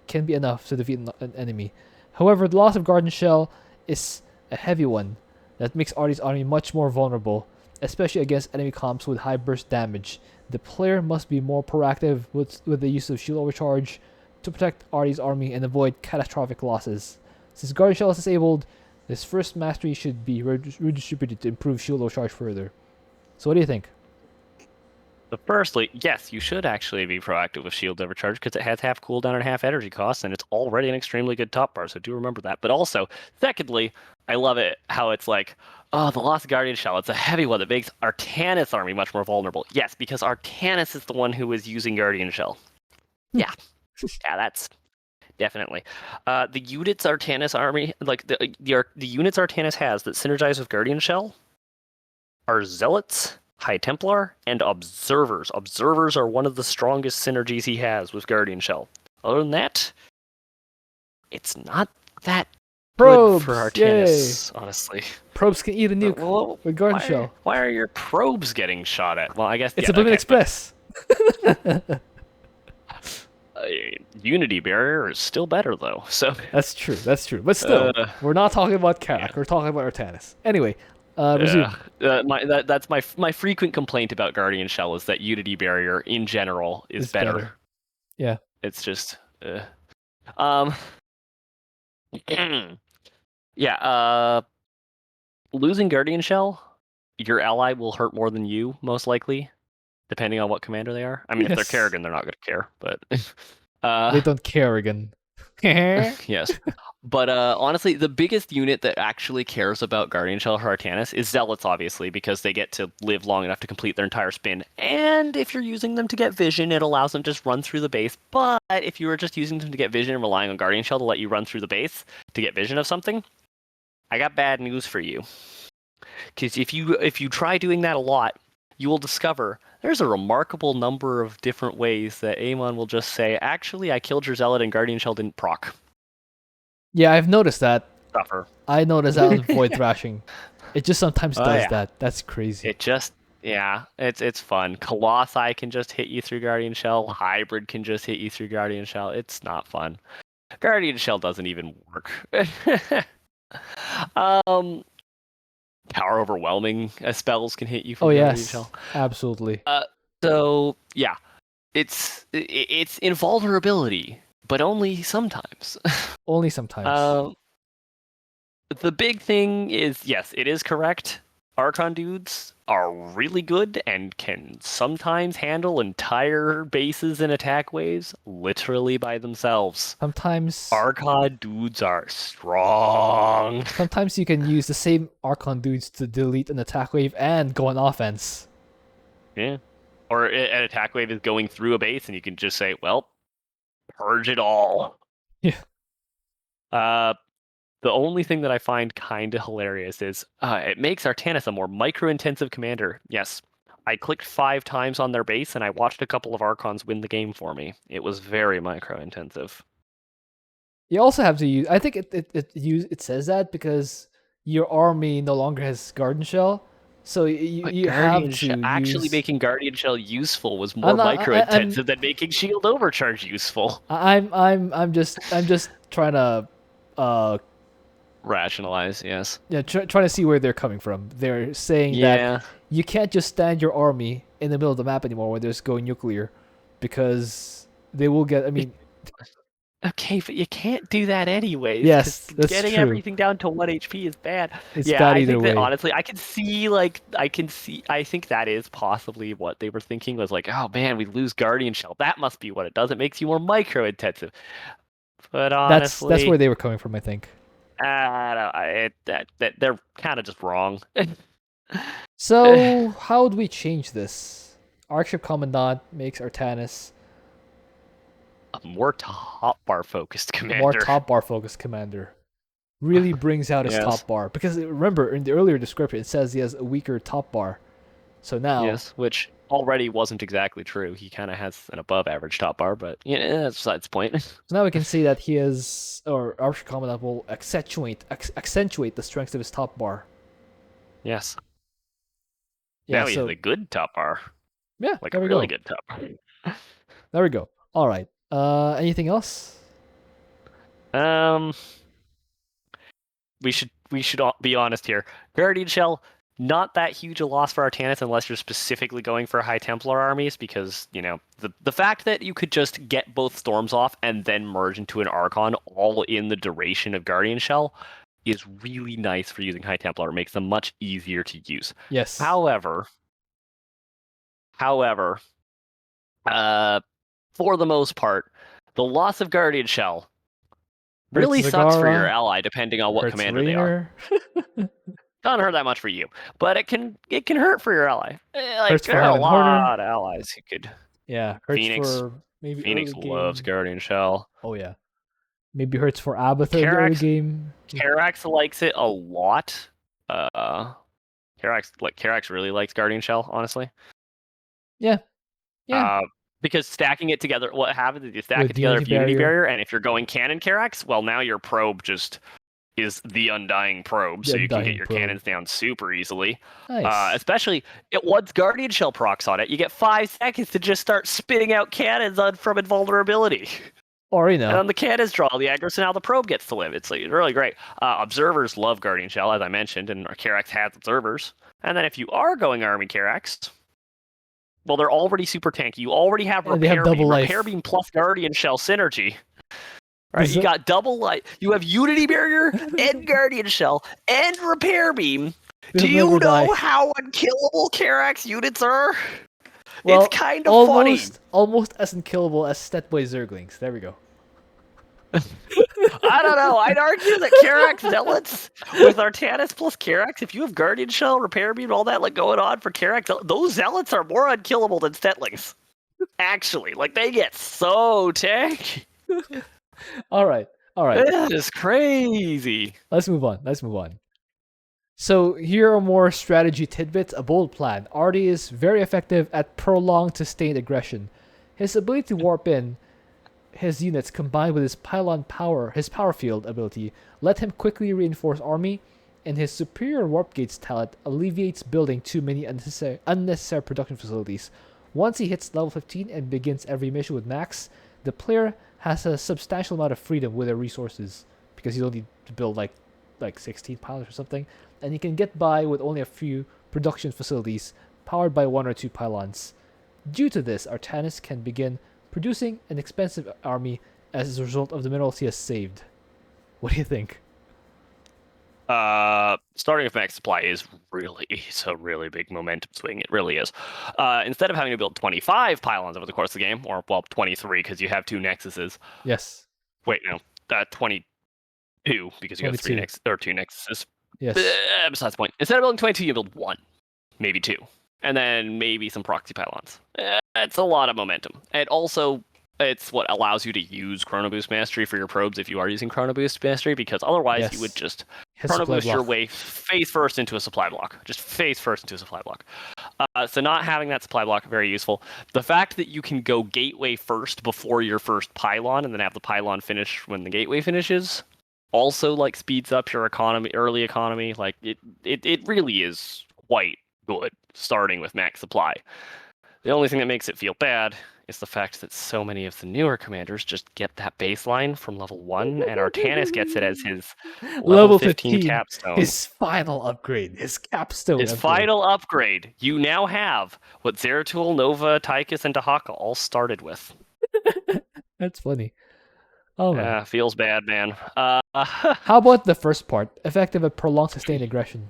can be enough to defeat an enemy. However, the loss of Garden Shell is a heavy one that makes Artie's army much more vulnerable, especially against enemy comps with high burst damage. The player must be more proactive with the use of Shield Overcharge to protect Artie's army and avoid catastrophic losses. Since Garden Shell is disabled, this first mastery should be redistributed to improve Shield Overcharge further. So what do you think? But firstly, yes, you should actually be proactive with Shield Overcharge because it has half cooldown and half energy cost, and it's already an extremely good top bar, so do remember that. But also, secondly, I love it how it's like, oh, the Lost Guardian Shell, it's a heavy one that makes Artanis' army much more vulnerable. Yes, because Artanis is the one who is using Guardian Shell. Yeah. Yeah, that's definitely. The units Artanis army, like the units Artanis has that synergize with Guardian Shell are Zealots, High Templar, and Observers. Observers are one of the strongest synergies he has with Guardian Shell. Other than that, it's not that Probes! good for Artanis, honestly. Probes can eat a nuke with Garden Shell. Why are your probes getting shot at? Well, I guess it's Oblivion Express. Unity Barrier is still better though. So that's true. But still, we're not talking about Karak. Yeah. We're talking about Artanis. Anyway, resume. That's my frequent complaint about Guardian Shell is that Unity Barrier in general is better. Yeah. It's just yeah, losing Guardian Shell, your ally will hurt more than you, most likely, depending on what commander they are. I mean, if they're Kerrigan, they're not going to care, but they don't Kerrigan. Yes. But honestly, the biggest unit that actually cares about Guardian Shell or Artanis is Zealots, obviously, because they get to live long enough to complete their entire spin. And if you're using them to get vision, it allows them to just run through the base. But if you were just using them to get vision and relying on Guardian Shell to let you run through the base to get vision of something, I got bad news for you. Because if you try doing that a lot, you will discover there's a remarkable number of different ways that Amon will just say, actually, I killed your Zealot and Guardian Shell didn't proc. Yeah, I've noticed that. Suffer. I noticed that with Void Thrashing. It just sometimes does that. That's crazy. It just, it's fun. Colossi can just hit you through Guardian Shell. Hybrid can just hit you through Guardian Shell. It's not fun. Guardian Shell doesn't even work. Power Overwhelming spells can hit you from Guardian Shell. Absolutely. So yeah, it's invulnerability, but only sometimes. Only sometimes. The big thing is, yes, it is correct. Archon dudes are really good and can sometimes handle entire bases and attack waves literally by themselves. Sometimes Archon dudes are strong. Sometimes you can use the same Archon dudes to delete an attack wave and go on offense. Yeah. Or an attack wave is going through a base and you can just say, well, purge it all. Yeah. The only thing that I find kind of hilarious is it makes Artanis a more micro-intensive commander. Yes, I clicked 5 times on their base and I watched a couple of Archons win the game for me. It was very micro-intensive. You also have to use. I think it says that because your army no longer has Garden Shell, so you have to actually making Guardian Shell useful was more micro-intensive than making Shield Overcharge useful. I'm just trying to rationalize, yes. Yeah, trying to see where they're coming from. They're saying that you can't just stand your army in the middle of the map anymore when there's going nuclear, because they will get. I mean, okay, but you can't do that anyways. Yes, that's getting true. Everything down to 1 HP is bad. It's bad either way. That, honestly, I think that is possibly what they were thinking was like, oh man, we lose Guardian Shell. That must be what it does. It makes you more micro-intensive. But honestly, that's where they were coming from, I think. They're kind of just wrong. So how do we change this? Archship Commandant makes Artanis A more top bar focused more commander. top bar focused commander. Really brings out his Yes. top bar. Because remember, in the earlier description, it says he has a weaker top bar. So now, Yes, which already wasn't exactly true. He kind of has an above average top bar, but yeah, that's besides the point. so now we can see that he is, or Archship Commandant will accentuate the strength of his top bar. Yes. Yeah, Now he has so a good top bar. yeah, Like a there we really go. good top bar. There we go. All right. Anything else? Um, we should be honest here. Guardian Shell, not that huge a loss for Artanis unless you're specifically going for High Templar armies, because the fact that you could just get both storms off and then merge into an Archon all in the duration of Guardian Shell is really nice for using High Templar. It makes them much easier to use. Yes. However, for the most part, the loss of Guardian Shell Hurts really sucks for your Zagara. ally, depending on what Hurts commander they are. Raynor. Doesn't hurt that much for you, but it can hurt for your ally. Like Hurts for there are a Highland Horner. lot of allies who could. Yeah, hurts Phoenix, for maybe Phoenix early loves game. Guardian Shell. Oh yeah, maybe hurts for Abatha in the early Carax, game. Carax likes it a lot. Uh, Carax really likes Guardian Shell, honestly. Yeah, yeah. Uh, because stacking it together, what happens is you stack With it together Unity with Unity Barrier, Barrier, and if you're going Cannon Carax, well, now your probe just is the Undying Probe, the so you can get Undying your Probe. cannons down super easily. Nice. Especially once Guardian Shell procs on it, you get 5 seconds to just start spitting out cannons from invulnerability. Or you And know, then the cannons draw the aggro, so now the probe gets to live. It's like really great. Observers love Guardian Shell, as I mentioned, and Carax has observers. And then if you are going Army Carax, well, they're already super tanky. You already have and they have Repair double Beam. life. Repair Beam plus Guardian Shell synergy. Right, Does you it- got double light. You have Unity Barrier and Guardian Shell and Repair Beam. They'll Do you never die. know how unkillable Carax units are? Well, It's kind of funny. almost as unkillable as Stetboy Zerglings. There we go. I don't know. I'd argue that Carax Zealots with Artanis plus Carax, if you have Guardian Shell, Repair Beam, all that like going on for Carax, those Zealots are more unkillable than Stetlings. Actually, like they get so tanky. All right, all right. That is crazy. Let's move on. Let's move on. So here are more strategy tidbits. A bold plan. Artie is very effective at prolonged sustained aggression. His ability to warp in his units combined with his his power field ability, let him quickly reinforce army, and his superior warp gates talent alleviates building too many unnecessary production facilities. Once he hits level 15 and begins every mission with max, the player has a substantial amount of freedom with their resources because you don't need to build like 16 pylons or something, and he can get by with only a few production facilities powered by 1 or 2 pylons. Due to this, Artanis can begin producing an expensive army as a result of the minerals he has saved. What do you think? Starting with max supply is a really big momentum swing. It really is. Instead of having to build 25 pylons over the course of the game, or well, 23 because you have 2 nexuses. Yes. Wait, no, 22 because you have 22. 2 nexuses. Yes. Besides the point, instead of building 22, you build 1, maybe 2, and then maybe some proxy pylons. It's a lot of momentum, and also it's what allows you to use Chrono Boost Mastery for your probes if you are using Chrono Boost Mastery, because otherwise you would Yes. just His Chrono supply Boost your block. way face first into a supply block. Just face first into a supply block. So not having that supply block, very useful. The fact that you can go gateway first before your first pylon and then have the pylon finish when the gateway finishes also like speeds up your early economy. Like it really is quite good starting with max supply. The only thing that makes it feel bad is the fact that so many of the newer commanders just get that baseline from level 1, and Artanis gets it as his level 15 capstone. His final upgrade. His capstone His upgrade. final upgrade. You now have what Zeratul, Nova, Tychus, and Dahaka all started with. That's funny. Oh man. Yeah, feels bad, man. How about the first part? Effective at prolonged sustained aggression.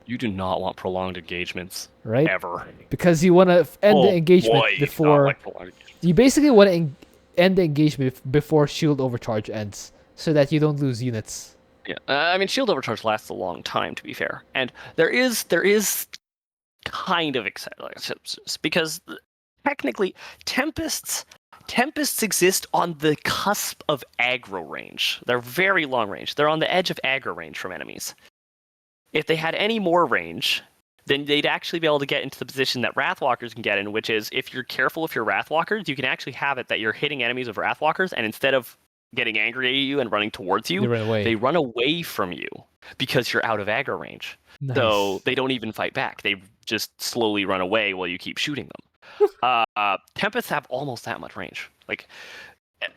You do not want prolonged engagements. Right? Ever. Because you want to end the engagement boy, before... like prolonged engagements. You basically want to end the engagement before shield overcharge ends, so that you don't lose units. Yeah, I mean, shield overcharge lasts a long time, to be fair, and there is kind of exciting because technically, Tempests exist on the cusp of aggro range. They're very long range. They're on the edge of aggro range from enemies. If they had any more range, then they'd actually be able to get into the position that Wrathwalkers can get in, which is if you're careful with your Wrathwalkers, you can actually have it that you're hitting enemies with Wrathwalkers, and instead of getting angry at you and running towards you, they run away from you because you're out of aggro range. Nice. So they don't even fight back. They just slowly run away while you keep shooting them. Tempests have almost that much range.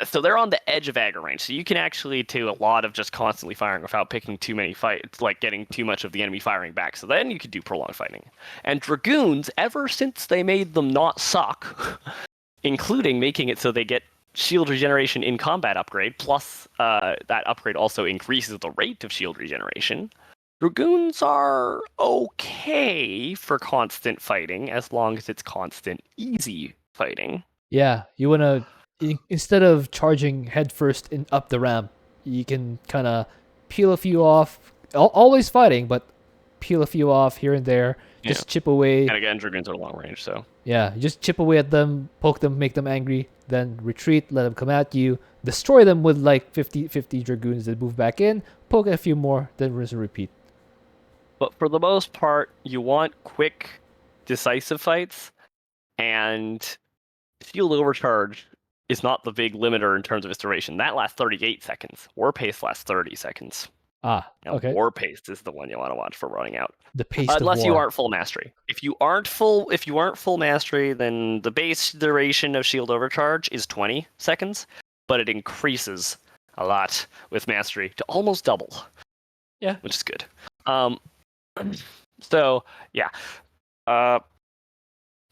So they're on the edge of aggro range. So you can actually do a lot of just constantly firing without picking too many fights, like getting too much of the enemy firing back. So then you could do prolonged fighting. And Dragoons, ever since they made them not suck, including making it so they get shield regeneration in combat upgrade, plus that upgrade also increases the rate of shield regeneration, Dragoons are okay for constant fighting as long as it's constant easy fighting. Yeah, you want to, instead of charging headfirst up the ramp, you can kind of peel a few off, always fighting, but peel a few off here and there, just chip away. And again, Dragoons are long range, so. Yeah, just chip away at them, poke them, make them angry, then retreat, let them come at you, destroy them with like 50 Dragoons that move back in, poke a few more, then rinse and repeat. But for the most part, you want quick, decisive fights, and Shield Overcharge is not the big limiter in terms of its duration. That lasts 38 seconds. War Pace lasts 30 seconds. Okay. War Pace is the one you want to watch for running out. The pace unless you aren't full mastery. If you aren't full mastery, then the base duration of Shield Overcharge is 20 seconds, but it increases a lot with mastery to almost double. Yeah, which is good. So yeah.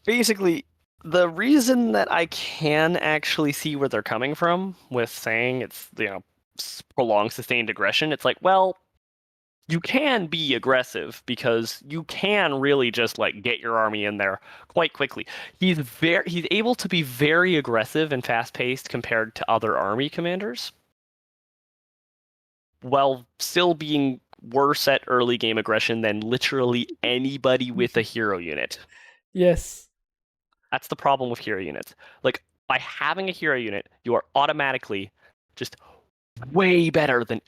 Basically, the reason that I can actually see where they're coming from with saying it's, prolonged sustained aggression, it's like, well, you can be aggressive because you can really just get your army in there quite quickly. He's able to be very aggressive and fast-paced compared to other army commanders, while still being worse at early game aggression than literally anybody with a hero unit. Yes. That's the problem with hero units. By having a hero unit, you are automatically just way better than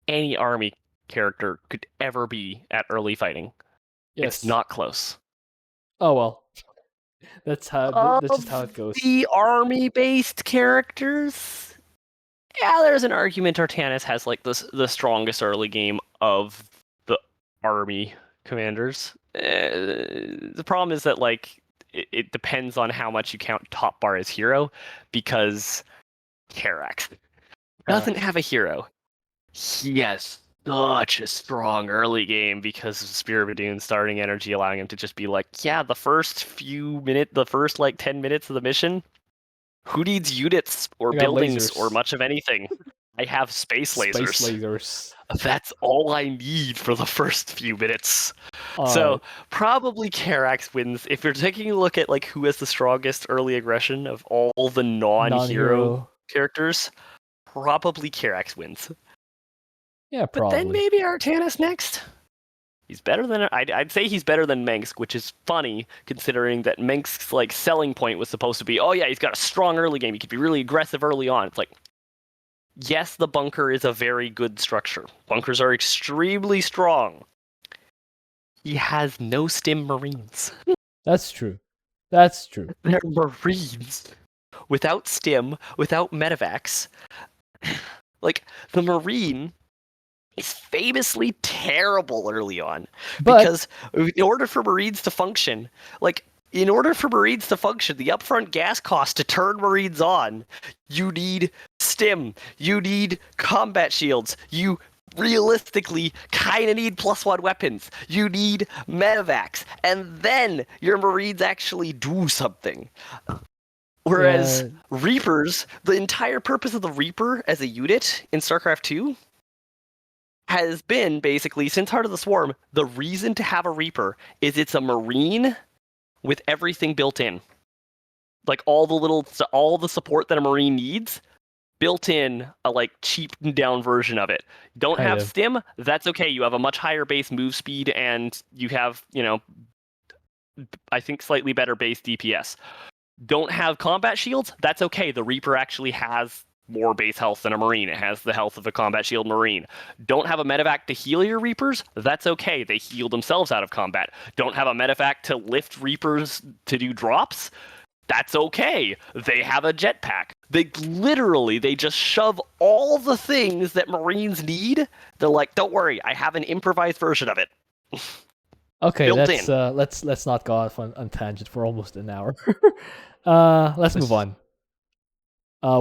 any army character could ever be at early fighting. Yes. It's not close. Oh well. That's just how it goes. The army-based characters, yeah, there's an argument Artanis has the strongest early game of the army commanders. The problem is that it depends on how much you count top bar as hero, because Karax doesn't have a hero. He has such a strong early game because of Spear of Adun starting energy, allowing him to just be the first 10 minutes of the mission, who needs units or buildings or much of anything? I have space lasers. That's all I need for the first few minutes. So probably Karax wins. If you're taking a look at who has the strongest early aggression of all the non-hero characters, probably Karax wins. Yeah, probably. But then maybe Artanis next. He's better than I'd say he's better than Mengsk, which is funny considering that Mengsk's selling point was supposed to be, oh yeah, he's got a strong early game. He could be really aggressive early on. It's yes, the bunker is a very good structure. Bunkers are extremely strong. He has no stim marines. That's true. They're marines. Without stim, without medevacs. The marine is famously terrible early on. Because in order for marines to function, the upfront gas cost to turn marines on, you need stim, you need combat shields, you realistically kind of need +1 weapons, you need medevacs, and then your marines actually do something. Whereas Reapers, the entire purpose of the Reaper as a unit in StarCraft 2 has been basically, since Heart of the Swarm, the reason to have a Reaper is it's a marine with everything built in. All the support that a marine needs, built in a cheaped down version of it. Don't have stim, that's okay. You have a much higher base move speed and you have, I think slightly better base DPS. Don't have combat shields? That's okay. The Reaper actually has more base health than a Marine. It has the health of a combat shield Marine. Don't have a medevac to heal your Reapers? That's okay. They heal themselves out of combat. Don't have a medevac to lift Reapers to do drops? That's okay. They have a jetpack. They just shove all the things that Marines need. They're like, don't worry, I have an improvised version of it. Okay, Built let's in. let's not go off on tangent for almost an hour. Let's move on.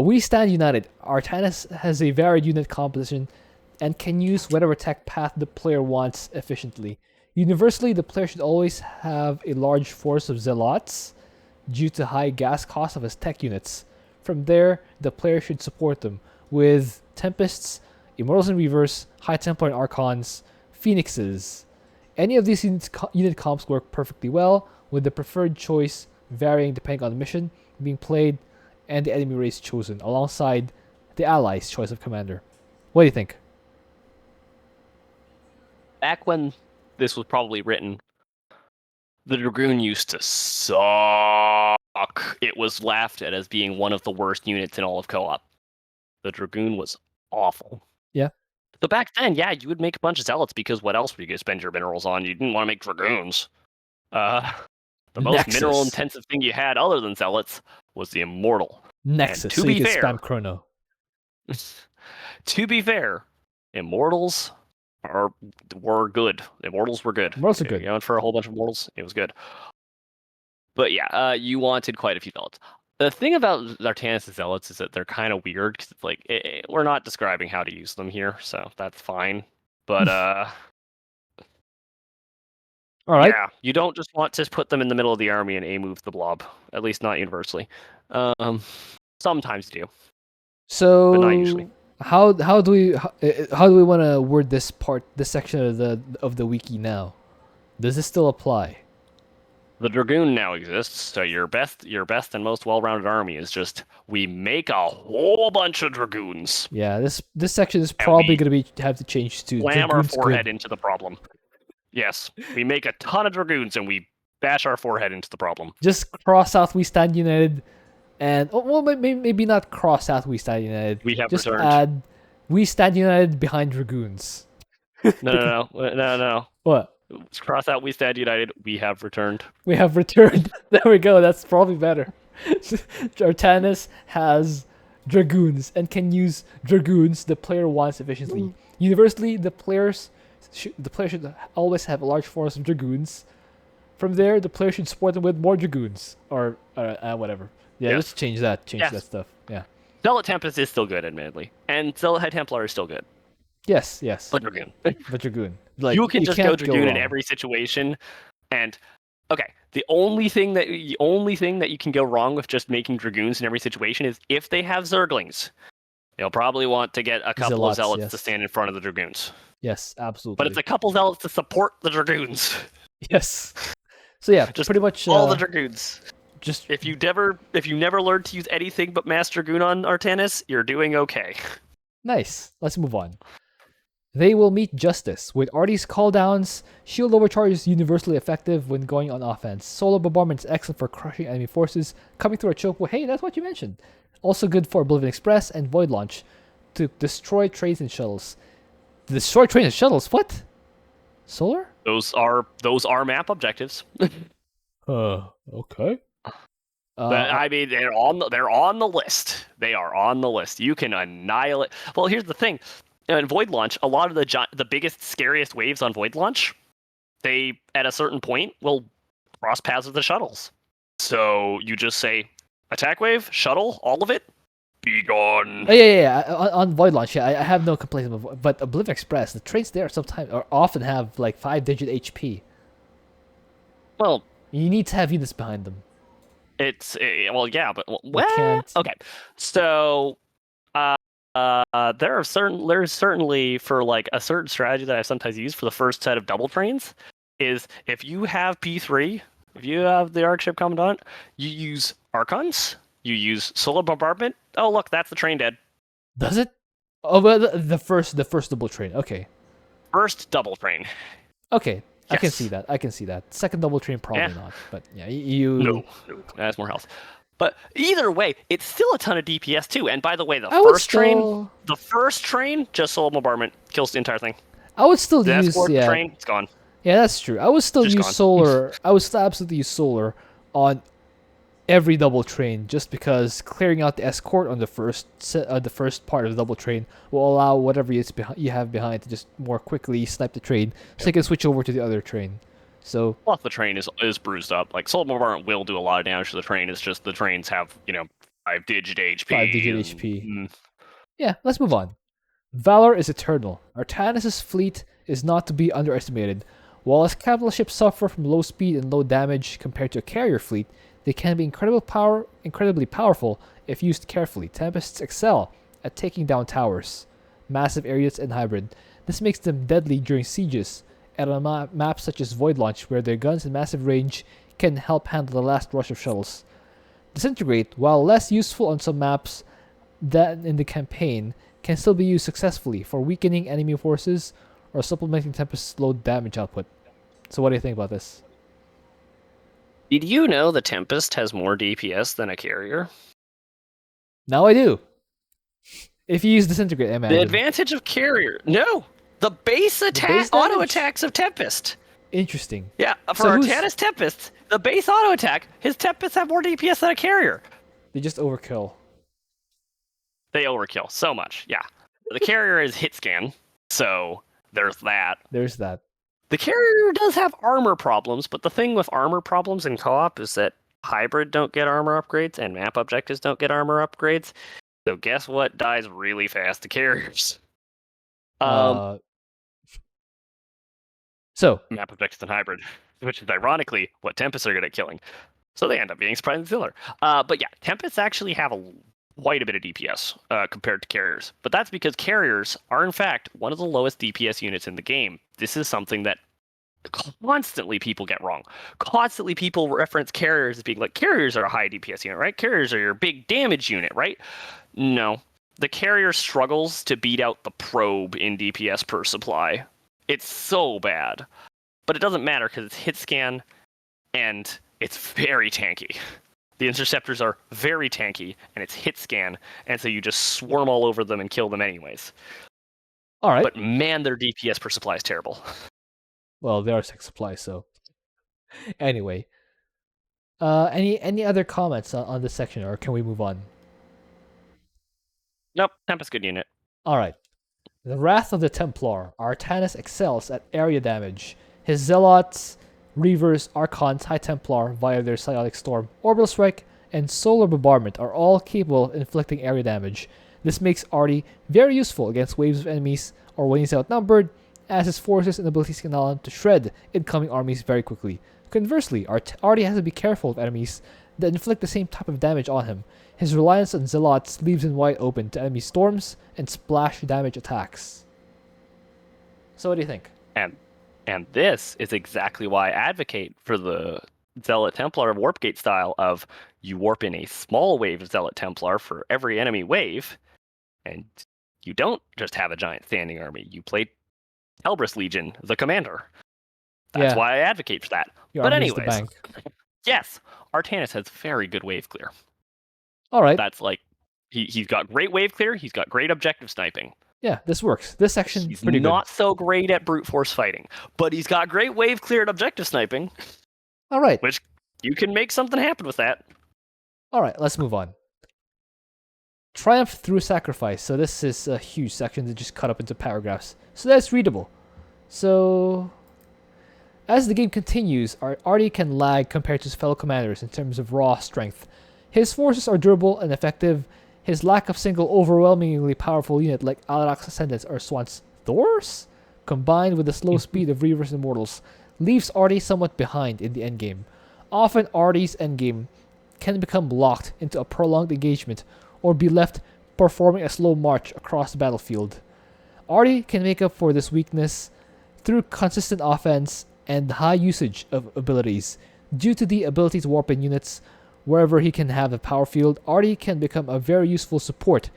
We stand united. Artanis has a varied unit composition and can use whatever tech path the player wants efficiently. Universally, the player should always have a large force of zealots due to high gas costs of his tech units. From there, the player should support them with Tempests, Immortals and Reavers, High Templar and Archons, Phoenixes. Any of these unit comps work perfectly well, with the preferred choice varying depending on the mission being played and the enemy race chosen, alongside the allies' choice of commander. What do you think? Back when this was probably written, the Dragoon used to suck. It was laughed at as being one of the worst units in all of co-op. The Dragoon was awful. Yeah. So back then, yeah, you would make a bunch of zealots because what else were you going to spend your minerals on? You didn't want to make Dragoons. The most mineral-intensive thing you had other than zealots was the Immortal. Nexus, and to so be you can fair, spam Chrono. To be fair, Immortals were good. Immortals were good. Immortals are good. You went for a whole bunch of Immortals, it was good. But yeah, you wanted quite a few zealots. The thing about Artanis' zealots is that they're kind of weird because it's like we're not describing how to use them here, so that's fine. But all right. Yeah, you don't just want to put them in the middle of the army and move the blob. At least not universally. Sometimes you do. So, but not usually. How do we want to word this section of the wiki now? Does this still apply? The Dragoon now exists, so your best and most well-rounded army is just we make a whole bunch of Dragoons. Yeah, this section is probably going to have to change to slam our forehead into the problem. Yes, we make a ton of Dragoons and we bash our forehead into the problem. Just cross out we stand united, and well, maybe not cross out we stand united. We have just returned. Add we stand united behind Dragoons. No. What? Cross out we stand united. We have returned. We have returned. There we go. That's probably better. Artanis has Dragoons and can use Dragoons the player wants efficiently. Universally, the player should always have a large force of Dragoons. From there, the player should support them with more Dragoons or whatever. Yeah, let's change that. That stuff. Yeah. Zealot Tempest is still good, admittedly, and Zealot High Templar is still good. Yes. But Dragoon. But Dragoon. Like, you can just go Dragoon in every situation, and okay. The only thing that you can go wrong with just making Dragoons in every situation is if they have Zerglings. You'll probably want to get a couple of Zealots to stand in front of the Dragoons. Yes, absolutely. But it's a couple Zealots to support the Dragoons. Yes. So yeah, just pretty much all the Dragoons. Just if you never learned to use anything but Mass Dragoon on Artanis, you're doing okay. Nice. Let's move on. They will meet justice. With Artie's calldowns, shield overcharge is universally effective when going on offense. Solo bombardment is excellent for crushing enemy forces. Coming through a choke point, hey, that's what you mentioned. Also good for Oblivion Express and Void Launch to destroy trains and shuttles. Destroy trains and shuttles? What? Solar? Those are map objectives. Okay. I mean, they're on the list. They are on the list. You can annihilate. Well, here's the thing. In Void Launch, a lot of the biggest, scariest waves on Void Launch, they, at a certain point, will cross paths with the shuttles. So you just say, attack wave, shuttle, all of it, be gone. Oh, yeah. On Void Launch, I have no complaints about. But Oblivion Express, the trains there sometimes or often have like 5-digit HP. Well, you need to have units behind them. Yeah, but okay. So, there's certainly for like a certain strategy that I sometimes use for the first set of double trains is if you have P3, if you have the Arc Ship Commandant, you use Archons, you use Solar Bombardment. Oh look, that's the train dead. Does it? Oh, well, the first double train. Okay. First double train. Okay. Yes. I can see that. Second double train, probably not. But yeah, No, that's more health. But either way, it's still a ton of DPS too. And by the way, I would still, the first train, just soul bombardment kills the entire thing. I would still The use, escort yeah, train, it's gone. yeah, that's true. I would still Just use gone. solar. I would still absolutely use solar on every double train, just because clearing out the escort on the first part of the double train will allow whatever you have behind to just more quickly snipe the train, so you can switch over to the other train. So Plus, the train is bruised up. Like soul bombardment will do a lot of damage to the train. It's just the trains have 5-digit HP. 5-digit HP. Mm, Yeah, let's move on. Valor is eternal. Artanis' fleet is not to be underestimated. While his capital ships suffer from low speed and low damage compared to a carrier fleet, they can be incredibly powerful if used carefully. Tempests excel at taking down towers, massive areas, and hybrid. This makes them deadly during sieges, and on maps such as Void Launch, where their guns and massive range can help handle the last rush of shuttles. Disintegrate, while less useful on some maps than in the campaign, can still be used successfully for weakening enemy forces or supplementing Tempest's low damage output. So what do you think about this? Did you know the Tempest has more DPS than a carrier? Now I do. If you use Disintegrate, I imagine. The advantage of carrier. No! The base attack auto attacks of Tempest. Interesting. Yeah, for Artanis Tempest, the base auto attack, his Tempests have more DPS than a carrier. They just overkill. They overkill so much, yeah. The carrier is hit scan, so there's that. There's that. The carrier does have armor problems, but the thing with armor problems in co-op is that hybrid don't get armor upgrades and map objectives don't get armor upgrades. So guess what dies really fast to carriers? So map objectives and hybrid, which is ironically what Tempests are good at killing. So they end up being surprisingly similar. But yeah, Tempests actually have quite a bit of DPS compared to carriers. But that's because carriers are, in fact, one of the lowest DPS units in the game. This is something that constantly people get wrong. Constantly people reference carriers as being like, carriers are a high DPS unit, right? Carriers are your big damage unit, right? No. The carrier struggles to beat out the probe in DPS per supply. It's so bad. But it doesn't matter because it's hit scan and it's very tanky. The interceptors are very tanky, and it's hit scan, and so you just swarm all over them and kill them anyways. All right. But man, their DPS per supply is terrible. Well, they are 6 supplies, so anyway. Any other comments on this section, or can we move on? Nope, Tempest good unit. All right. The Wrath of the Templar. Artanis excels at area damage. His Zealots, Reavers, Archons, High Templar via their Psionic Storm, Orbital Strike, and Solar Bombardment are all capable of inflicting area damage. This makes Artie very useful against waves of enemies or when he's outnumbered, as his forces and abilities can allow him to shred incoming armies very quickly. Conversely, Artie has to be careful of enemies that inflict the same type of damage on him. His reliance on Zealots leaves him wide open to enemy storms and splash damage attacks. So what do you think? And this is exactly why I advocate for the Zealot Templar Warp Gate style of you warp in a small wave of Zealot Templar for every enemy wave, and you don't just have a giant standing army. You play Telbrus Legion, the commander. That's why I advocate for that. But anyways, yes, Artanis has very good wave clear. All right. That's like, he's got great wave clear, he's got great objective sniping. Yeah, this works. This section he's pretty not good. So great at brute force fighting, but he's got great wave clear and objective sniping. All right. Which you can make something happen with that. All right, let's move on. Triumph through sacrifice. So this is a huge section that just cut up into paragraphs. So that's readable. So as the game continues, Artie can lag compared to his fellow commanders in terms of raw strength. His forces are durable and effective. His lack of single overwhelmingly powerful unit like Alarak's Ascendants or Swan's Thors, combined with the slow speed of Reavers and Mortals, leaves Artie somewhat behind in the endgame. Often Artie's endgame can become locked into a prolonged engagement or be left performing a slow march across the battlefield. Artie can make up for this weakness through consistent offense and high usage of abilities. Due to the ability to warp in units wherever he can have a power field, Artie can become a very useful support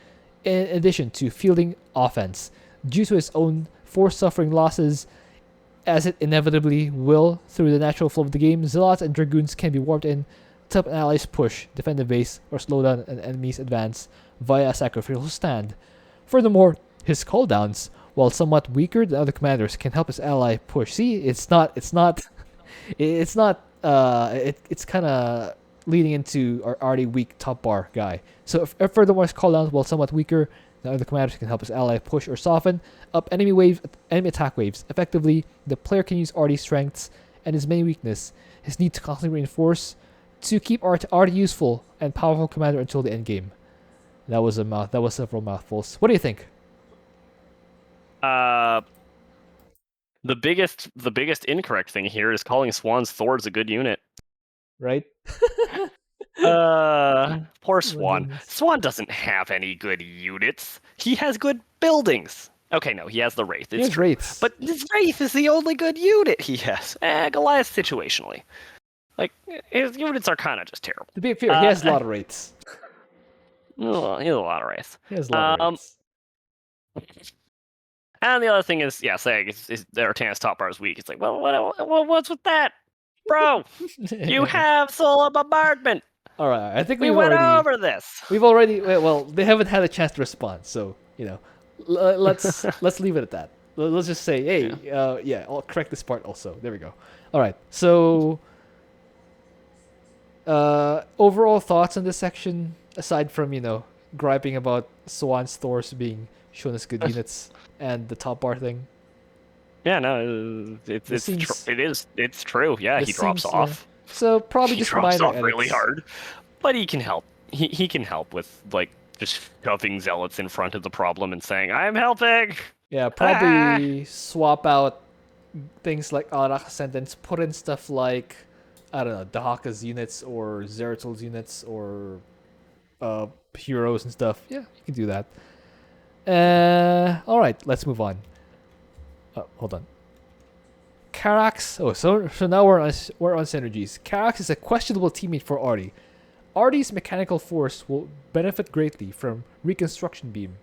in addition to fielding offense. Due to his own force suffering losses, as it inevitably will through the natural flow of the game, Zealots and Dragoons can be warped in to help an ally's push, defend the base, or slow down an enemy's advance via a sacrificial stand. Furthermore, his cooldowns, while somewhat weaker than other commanders, can help his ally push. See, it's kind of leading into our already weak top bar guy. So if furthermore, his cooldowns, while somewhat weaker than other commanders, can help his ally push or soften up enemy attack waves. Effectively, the player can use Artie's strengths and his main weakness, his need to constantly reinforce, to keep Artie useful and powerful commander until the end game. That was several mouthfuls. What do you think? The biggest incorrect thing here is calling Swan's Thords a good unit. Right? Poor Swan. Swan doesn't have any good units. He has good buildings. Okay, no, he has the Wraith. It's true. Wraiths. But his Wraith is the only good unit he has. Goliath situationally. Like, his units are kind of just terrible. To be fair, he has a lot of Wraiths. Oh, he has a lot of Wraiths. He has a lot of Wraiths. And the other thing is, yeah, saying the Artanis top bar is weak. It's like, well, what's with that? Bro, you have Solar Bombardment. All right, I think we went over this. We've already, well, they haven't had a chance to respond, so, let's leave it at that. Let's just say, hey, I'll correct this part also. There we go. All right, so overall thoughts on this section, aside from, griping about Swan's Thors being shown as good units and the top bar thing. Yeah, no, it's true. Yeah, he drops off. Yeah. So probably he just drops minor off edits. really hard, but he can help. He can help with like just shoving zealots in front of the problem and saying, "I'm helping." Yeah, probably swap out things like Arak Ascendants, put in stuff like, I don't know, Dahaka's units or Zeratil's units or heroes and stuff. Yeah, you can do that. All right, let's move on. Hold on. Carax. Oh, so now we're on synergies. Carax is a questionable teammate for Artie. Artie's mechanical force will benefit greatly from Reconstruction Beam.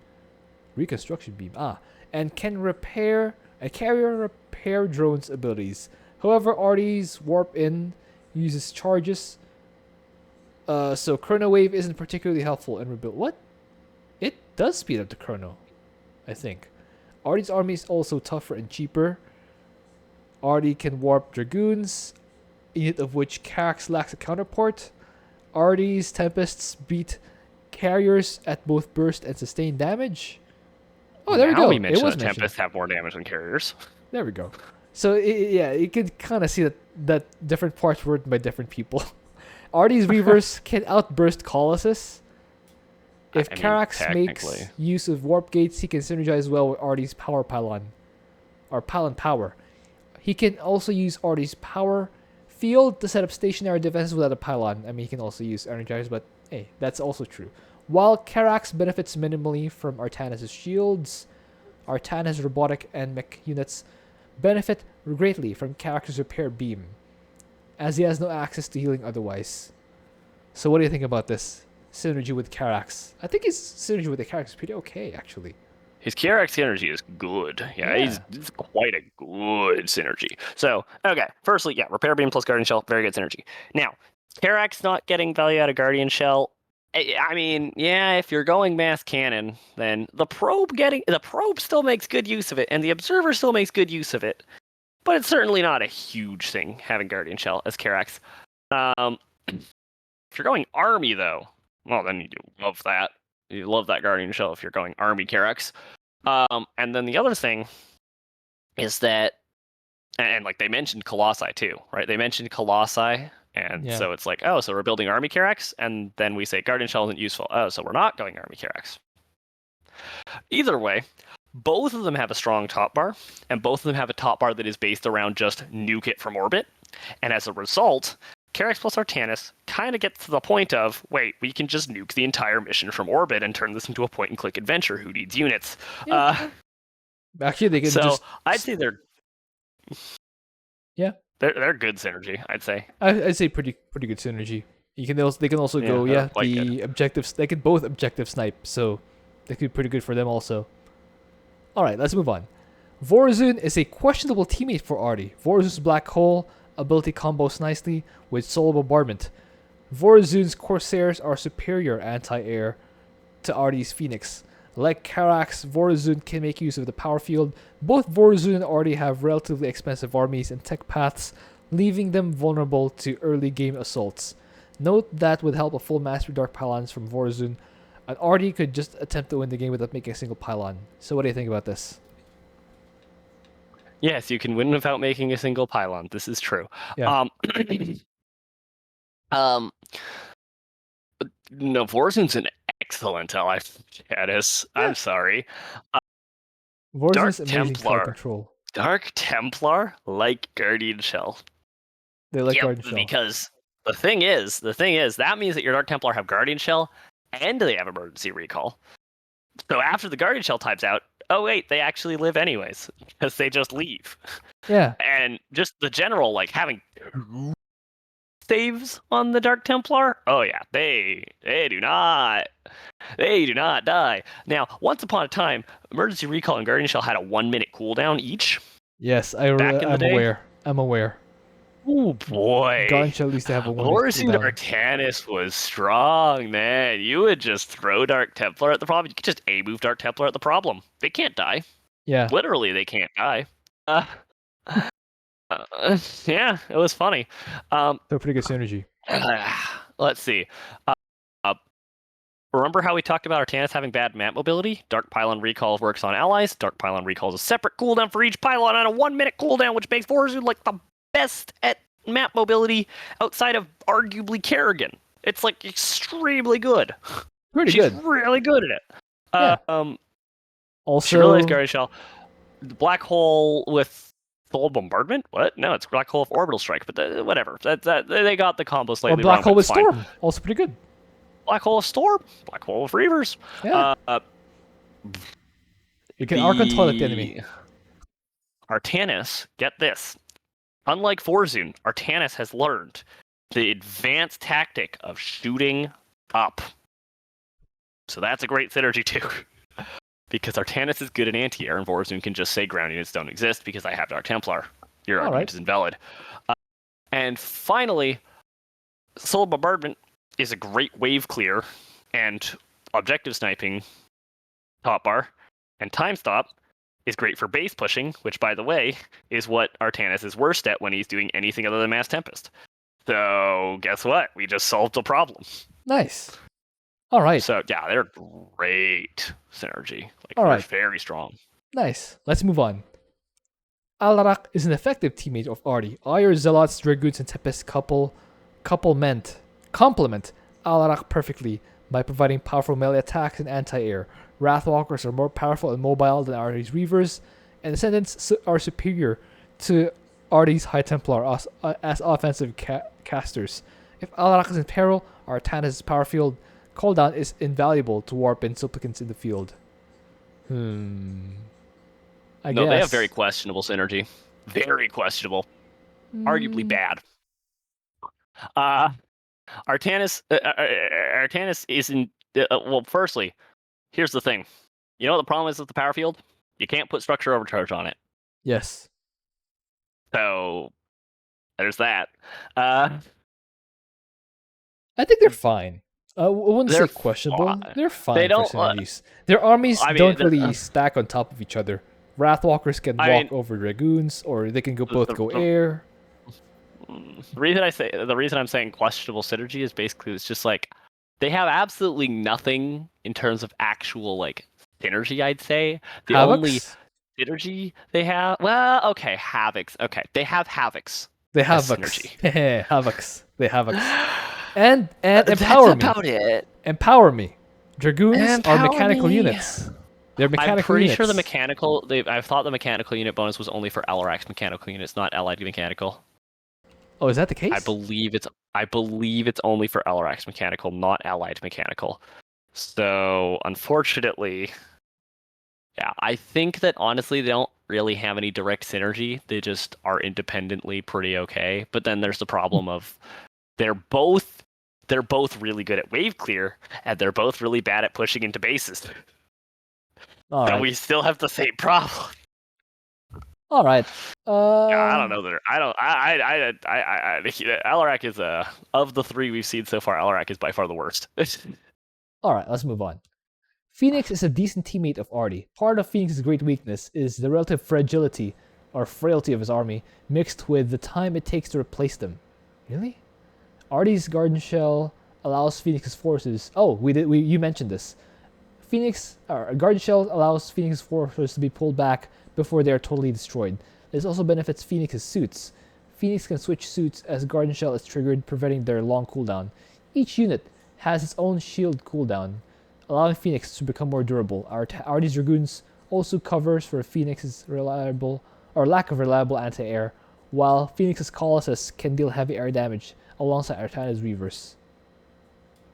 And can repair and carrier repair drones abilities. However, Artie's warp in uses charges. So Chrono Wave isn't particularly helpful in rebuild. What? It does speed up the chrono, I think. Artie's army is also tougher and cheaper. Artie can warp Dragoons, a unit of which Carax lacks a counterpart. Artie's Tempests beat carriers at both burst and sustained damage. Oh, there we go. We mentioned that Tempests have more damage than carriers. There we go. So, you can kind of see that different parts were written by different people. Artie's Reavers can outburst Colossus. If Carax makes use of warp gates, he can synergize well with Artie's power pylon, or pylon power. He can also use Artie's power field to set up stationary defenses without a pylon. I mean, he can also use energize, but hey, that's also true. While Carax benefits minimally from Artanis' shields, Artanis' robotic and mech units benefit greatly from Carax's repair beam, as he has no access to healing otherwise. So what do you think about this synergy with Carax? I think his synergy with the Carax is pretty okay, actually. His Carax synergy is good. Yeah. He's quite a good synergy. So, okay. Firstly, Repair Beam plus Guardian Shell, very good synergy. Now, Carax not getting value out of Guardian Shell, I mean, if you're going mass cannon, then the probe still makes good use of it, and the Observer still makes good use of it. But it's certainly not a huge thing having Guardian Shell as Carax. If you're going army, though, well, then you do love that. You love that Guardian Shell if you're going army Carax. And then the other thing is that, and like they mentioned Colossi too, right? They mentioned Colossi, and so it's like, oh, so we're building army Carax, and then we say Guardian Shell isn't useful. Oh, so we're not going army Carax. Either way, both of them have a strong top bar, and both of them have a top bar that is based around just nuke it from orbit. And as a result, Carax plus Artanis kind of gets to the point of, wait, we can just nuke the entire mission from orbit and turn this into a point-and-click adventure. Who needs units? Actually, they can so I'd say they're they're good synergy. I'd say I'd say pretty good synergy. They can also go the objectives. They can both objective snipe, so they could be pretty good for them also. All right, let's move on. Vorazun is a questionable teammate for Artie. Vorazun's black hole ability combos nicely with solar bombardment. Vorzoon's Corsairs are superior anti-air to Artie's Phoenix. Like Karak's, Vorzoon can make use of the power field. Both Vorzoon and Artie have relatively expensive armies and tech paths, leaving them vulnerable to early game assaults. Note that with help of full mastery Dark Pylons from Vorzoon, an Artie could just attempt to win the game without making a single pylon. So what do you think about this? Yes, you can win without making a single pylon. This is true. Yeah. Um, no, Vorzoon's an excellent ally for Artanis. Yeah. I'm sorry. Vorzoon's Dark amazing card Templar. control. Dark Templar like Guardian Shell. They like Guardian Shell. Because the thing is, that means that your Dark Templar have Guardian Shell and they have emergency recall. So after the Guardian Shell types out, oh wait, they actually live anyways because they just leave. Yeah. And just the general like having saves on the Dark Templar. Oh yeah, they do not die. Now, once upon a time, emergency recall and Guardian Shell had a 1-minute cooldown each. Yes, Back in the I'm day? aware. I'm aware. Oh boy. Guardian Shell used to have a 1 minute Forcing cooldown. Artanis was strong, man. You would just throw Dark Templar at the problem. You could just A-move Dark Templar at the problem. They can't die. Yeah. Literally, they can't die. Yeah, it was funny. They're pretty good synergy. Let's see. Remember how we talked about Artanis having bad map mobility? Dark Pylon Recall works on allies. Dark Pylon Recall is a separate cooldown for each pylon on a 1-minute cooldown, which makes Vorzoon like the best at map mobility outside of arguably Kerrigan. It's like extremely good. Pretty She's good. really good at it. Yeah. She Also, really likes Guardian Shell. The Black Hole with Soul Bombardment? What? No, it's Black Hole with Orbital Strike, but whatever. They got the combo or slightly Black wrong, Hole but with it's fine. Storm. Also pretty good. Black Hole with Storm, Black Hole with Reavers. Yeah. You can arc and toilet the enemy. Artanis, get this. Unlike Vorzoon, Artanis has learned the advanced tactic of shooting up. So that's a great synergy too. Because Artanis is good at anti-air, and Vorzoon can just say ground units don't exist because I have Dark Templar. Your argument is invalid. And finally, Soul Bombardment is a great wave clear and objective sniping top bar, and Time Stop is great for base pushing, which, by the way, is what Artanis is worst at when he's doing anything other than Mass Tempest. So, guess what? We just solved the problem. Nice. All right. So, yeah, they're great synergy. Like, All they're right. very strong. Nice. Let's move on. Alarak is an effective teammate of Artie. All your Zealots, Dragoons, and Tempest complement Alarak perfectly by providing powerful melee attacks and anti-air. Wrathwalkers are more powerful and mobile than Artie's Reavers, and Ascendants are superior to Artie's High Templar as offensive casters. If Alarak is in peril, Artanis' power field cooldown is invaluable to warp in supplicants in the field. I guess. They have very questionable synergy. Very questionable. Arguably bad. Artanis isn't... well, firstly, here's the thing. You know what the problem is with the power field? You can't put structure overcharge on it. Yes. So, there's that. I think they're fine. I wouldn't say They're questionable. fine. They're fine They for don't, synergies. Their armies I mean, don't they're- really stack on top of each other. Wrathwalkers can walk over Dragoons, or they can go both go air. The reason I'm saying questionable synergy is basically it's just like they have absolutely nothing in terms of actual like synergy. I'd say the only synergy they have, well, okay, Havocs. Okay, they have Havocs. They have synergy. Havocs. They Havocs. And That's empower me. about it. Empower me. Dragoons are Empower mechanical me. units. They're mechanical I'm pretty units. sure the mechanical. I thought the mechanical unit bonus was only for Alarak's mechanical units, not allied mechanical. Oh, is that the case? I believe it's only for Alarak's mechanical, not allied mechanical. So unfortunately, yeah, I think that honestly they don't really have any direct synergy. They just are independently pretty okay. But then there's the problem of they're both really good at wave clear, and they're both really bad at pushing into bases. All And right. we still have the same problem. All right. Yeah, I don't know that. I don't. Alarak is of the three we've seen so far. Alarak is by far the worst. All right. Let's move on. Phoenix is a decent teammate of Artie. Part of Phoenix's great weakness is the relative fragility or frailty of his army, mixed with the time it takes to replace them. Really? Artie's Garden Shell allows Phoenix's forces. Oh, you mentioned this. Garden Shell allows Phoenix's forces to be pulled back before they are totally destroyed. This also benefits Phoenix's suits. Phoenix can switch suits as Garden Shell is triggered, preventing their long cooldown. Each unit has its own shield cooldown, allowing Phoenix to become more durable. Artie's Dragoons also covers for Phoenix's reliable or lack of reliable anti-air, while Phoenix's Colossus can deal heavy air damage alongside Artanis Reavers.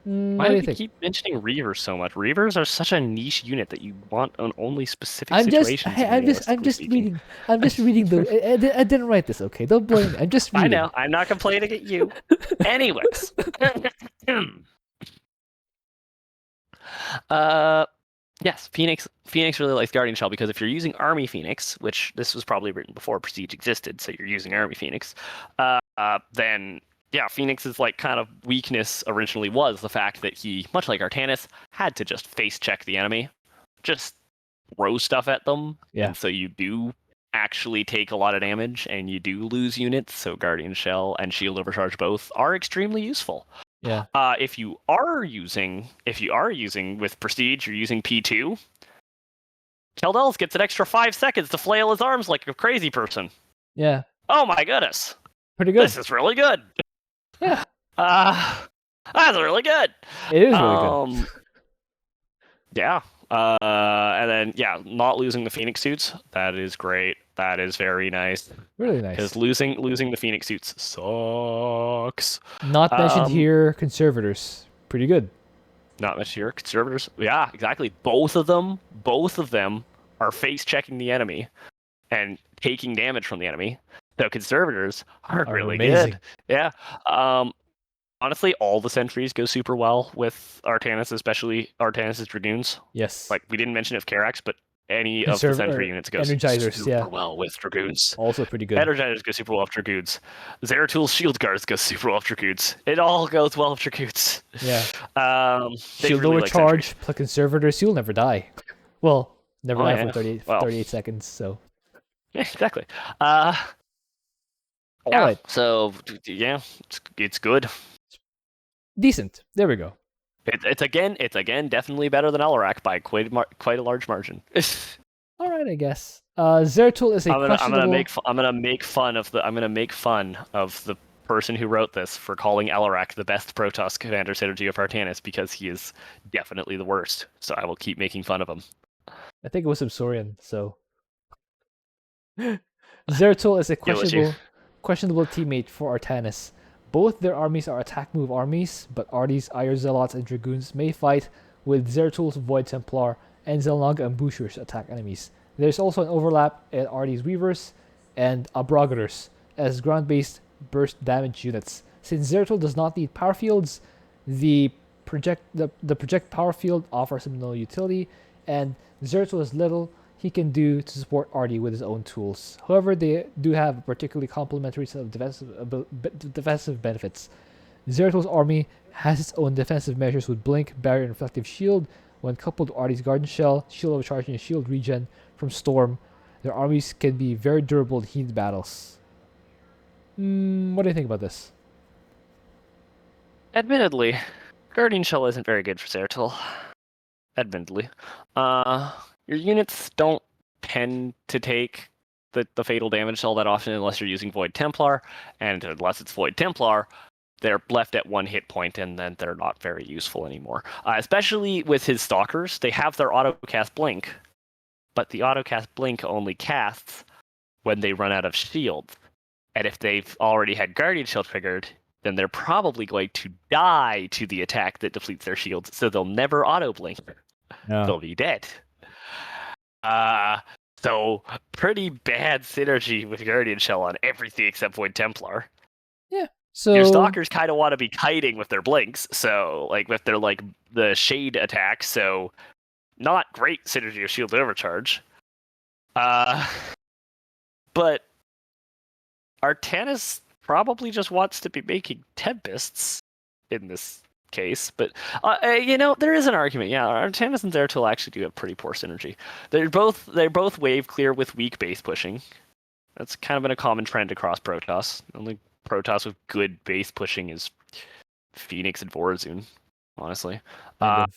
Why What do do you we think? keep mentioning Reavers so much? Reavers are such a niche unit that you want on only specific I'm just, situations. hey, I'm just reading. I'm just reading the. I didn't write this, okay? Don't blame me. I'm just I reading. know. I'm not complaining at you. Anyways. uh, yes, Phoenix really likes Guardian Shell because if you're using Army Phoenix, which this was probably written before Prestige existed, so you're using Army Phoenix, then yeah, Phoenix's like kind of weakness originally was the fact that he, much like Artanis, had to just face check the enemy, just throw stuff at them, Yeah. and so you do actually take a lot of damage and you do lose units. So Guardian Shell and Shield Overcharge both are extremely useful. Yeah. If you are using with Prestige, you're using P2. Keldels gets an extra 5 seconds to flail his arms like a crazy person. Yeah. Oh my goodness. Pretty good. This is really good. Yeah. That's really good. It is really good. Yeah. And then yeah, not losing the Phoenix suits. That is great. That is very nice. Really nice. Because losing the Phoenix suits sucks. Not mentioned here, conservators. Pretty good. Not mentioned here, conservators. Yeah, exactly. Both of them are face checking the enemy and taking damage from the enemy. So conservators are really amazing. good. Yeah. Honestly, all the sentries go super well with Artanis, especially Artanis' Dragoons. Yes. Like, we didn't mention Karax, but any of the sentry units go super well with Dragoons. Also pretty good. Energizers go super well with Dragoons. Zeratul Shield Guards go super well with Dragoons. It all goes well with Dragoons. Yeah. Shield really overcharge plus conservators, you'll never die. Well, never die for 38 seconds, so. Yeah, exactly. All right. So, yeah, it's good. Decent. There we go. It's again definitely better than Alarak by quite a large margin. All right, I guess. Zeratul is a questionable. I'm gonna make fun of the person who wrote this for calling Alarak the best Protoss commander synergy of Artanis because he is definitely the worst. So I will keep making fun of him. I think it was Subsorian. So Zeratul is a questionable teammate for Artanis. Both their armies are attack move armies, but Artie's Iron Zealots and Dragoons may fight with Zeratul's Void Templar and Xel'Naga and Bushers attack enemies. There's also an overlap in Artie's Reavers and Abrogators as ground-based burst damage units. Since Zeratul does not need power fields, the project power field offers him no utility, and Zeratul has little he can do to support Artie with his own tools. However, they do have a particularly complementary set of defensive benefits. Zeratul's army has its own defensive measures with Blink, Barrier, and Reflective Shield. When coupled with Artie's Garden Shell, Shield Overcharge, and Shield Regen from Storm, their armies can be very durable in heated battles. What do you think about this? Admittedly, Guardian Shell isn't very good for Zeratul. Admittedly. Your units don't tend to take the fatal damage all that often unless you're using Void Templar, and unless it's Void Templar, they're left at 1 hit point and then they're not very useful anymore. Especially with his Stalkers, they have their auto-cast Blink, but the auto-cast Blink only casts when they run out of shields. And if they've already had Guardian Shield triggered, then they're probably going to die to the attack that depletes their shields, so they'll never auto-blink. Yeah. They'll be dead. So pretty bad synergy with Guardian Shell on everything except Void Templar. Yeah. So your Stalkers kind of want to be kiting with their blinks, so like with their the shade attack, so not great synergy of Shield Overcharge. But Artanis probably just wants to be making Tempests in this case. But there is an argument. Yeah, Artanis and Zeratul actually do have pretty poor synergy. They're both wave clear with weak base pushing. That's kind of been a common trend across Protoss. Only Protoss with good base pushing is Phoenix and Vorazun, honestly. Kind of.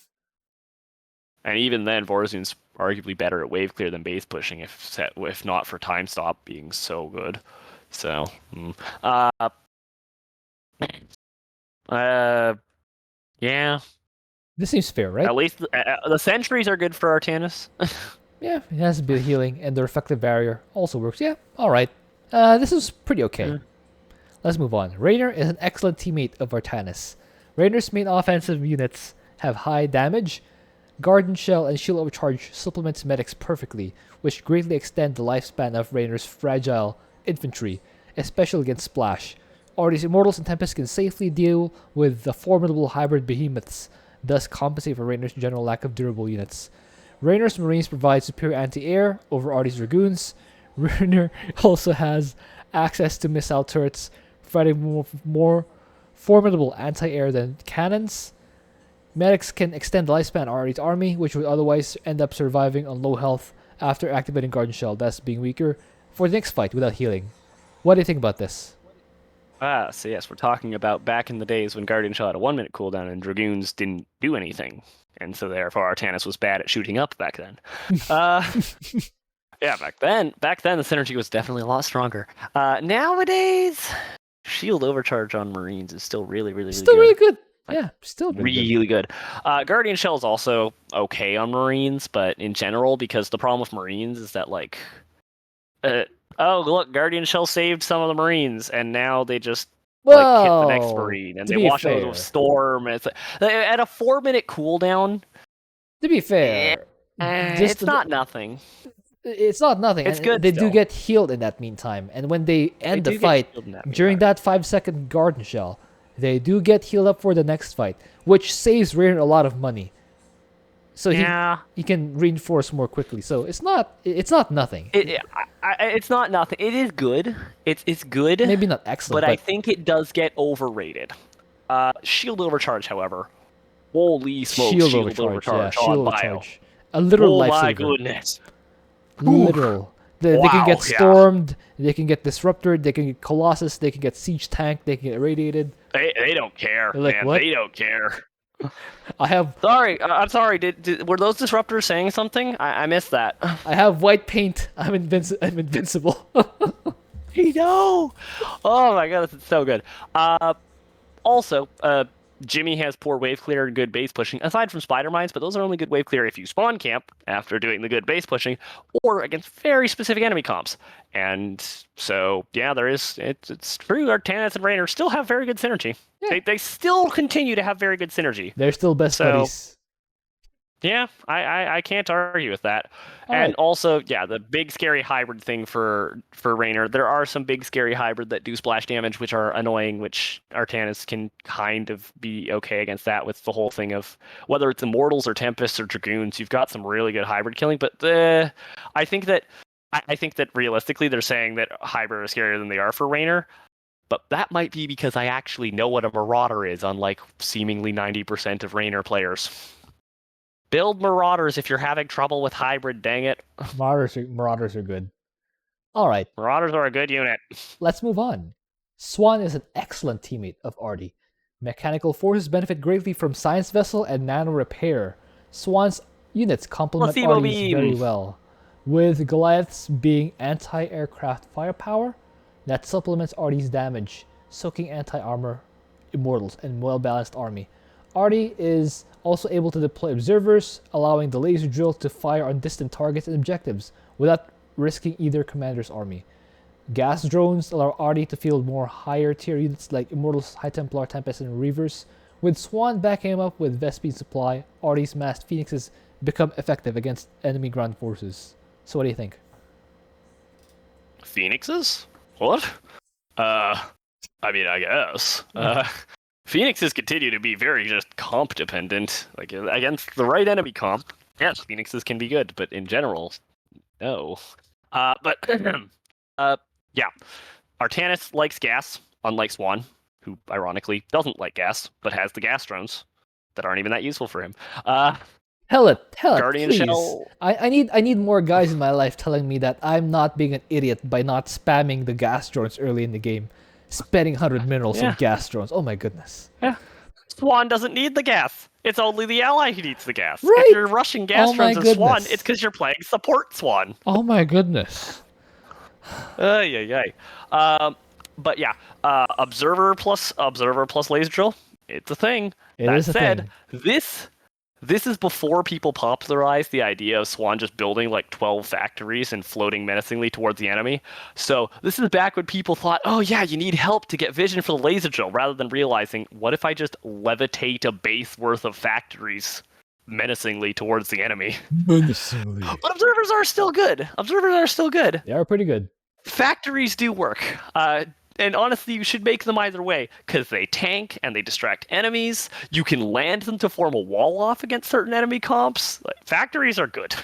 And even then, Vorazun's arguably better at wave clear than base pushing, if not for time stop being so good. So, yeah. This seems fair, right? At least the sentries are good for Artanis. Yeah, it has a bit of healing, and the reflective barrier also works. Yeah, all right. This is pretty okay. Yeah. Let's move on. Raynor is an excellent teammate of Artanis. Raynor's main offensive units have high damage. Garden Shell and Shield Overcharge supplements medics perfectly, which greatly extend the lifespan of Raynor's fragile infantry, especially against Splash. Artie's Immortals and Tempest can safely deal with the formidable hybrid behemoths, thus compensate for Raynor's general lack of durable units. Raynor's Marines provide superior anti-air over Artie's Dragoons. Raynor also has access to missile turrets, providing more formidable anti-air than cannons. Medics can extend the lifespan of Artie's army, which would otherwise end up surviving on low health after activating Garden Shell, thus being weaker for the next fight without healing. What do you think about this? So yes, we're talking about back in the days when Guardian Shell had a 1-minute cooldown and Dragoons didn't do anything. And so therefore Artanis was bad at shooting up back then. Yeah, back then the synergy was definitely a lot stronger. Nowadays, Shield Overcharge on Marines is still really Good. Yeah, still really good. Guardian Shell is also okay on Marines, but in general, because the problem with Marines is that oh look, Guardian Shell saved some of the Marines, and now they just hit the next Marine, and they wash out with Storm. It's at a 4-minute cooldown. To be fair, it's not nothing. It's not nothing. It's and good. They do get healed in that meantime, and when they end the fight during that 5-second Garden Shell, they do get healed up for the next fight, which saves Raynor a lot of money. So he can reinforce more quickly. So it's not nothing. It's not nothing. It is good. It's good. Maybe not excellent, but I think it does get overrated. Shield Overcharge, however, holy smokes! Shield Overcharge on Bio. A literal lifesaver. Oh my goodness! Literal. They can get stormed. They can get disrupted. They can get Colossus. They can get siege tank. They can get irradiated. They don't care. Like, man. what? They don't care. I'm sorry. Were those disruptors saying something? I missed that. I have white paint. I'm invincible. I know. Oh my god, this is so good. Also, Jimmy has poor wave clear and good base pushing, aside from spider mines, but those are only good wave clear if you spawn camp after doing the good base pushing, or against very specific enemy comps. And so, yeah, it's true. Artanis and Raynor still have very good synergy. Yeah. They still continue to have very good synergy. They're still best buddies. Yeah, I can't argue with that. And also, yeah, the big scary hybrid thing for Raynor, there are some big scary hybrid that do splash damage, which are annoying, which Artanis can kind of be okay against that with the whole thing of whether it's Immortals or Tempests or Dragoons, you've got some really good hybrid killing, but I think that realistically they're saying that hybrid are scarier than they are for Raynor. But that might be because I actually know what a Marauder is, unlike seemingly 90% of Raynor players. Build Marauders if you're having trouble with hybrid, dang it. Marauders are good. All right. Marauders are a good unit. Let's move on. Swan is an excellent teammate of Artie. Mechanical forces benefit greatly from Science Vessel and Nano Repair. Swan's units complement Artie's very well. With Goliaths being anti-aircraft firepower, that supplements Artie's damage, soaking anti-armor Immortals and well-balanced army. Artie is also able to deploy observers, allowing the laser drill to fire on distant targets and objectives without risking either commander's army. Gas drones allow Artie to field more higher tier units like Immortals, High Templar, Tempest, and Reavers. With Swan backing him up with Vespene supply, Artie's massed Phoenixes become effective against enemy ground forces. So what do you think? Phoenixes? What? I mean, I guess. Phoenixes continue to be very just comp dependent. Like against the right enemy comp, yes, Phoenixes can be good, but in general, no. But Yeah. Artanis likes gas, unlike Swan, who ironically doesn't like gas, but has the gas drones that aren't even that useful for him. Hell it, Guardian please. Shell. I need more guys in my life telling me that I'm not being an idiot by not spamming the gas drones early in the game. Spending 100 minerals on Yeah. gas drones. Oh my goodness. Yeah. Swan doesn't need the gas. It's only the ally who needs the gas. Right? If you're rushing gas Oh my drones in Swan, goodness. it's because you're playing support Swan. Oh my goodness. Yeah. But yeah, observer plus laser drill. It's a thing. It That is a said, thing. this is before people popularized the idea of Swan just building like 12 factories and floating menacingly towards the enemy. So this is back when people thought, oh yeah, you need help to get vision for the laser drill, rather than realizing, what if I just levitate a base worth of factories menacingly towards the enemy? Menacingly. But observers are still good. They are pretty good. Factories do work. And honestly, you should make them either way, because they tank and they distract enemies. You can land them to form a wall off against certain enemy comps. Like, factories are good.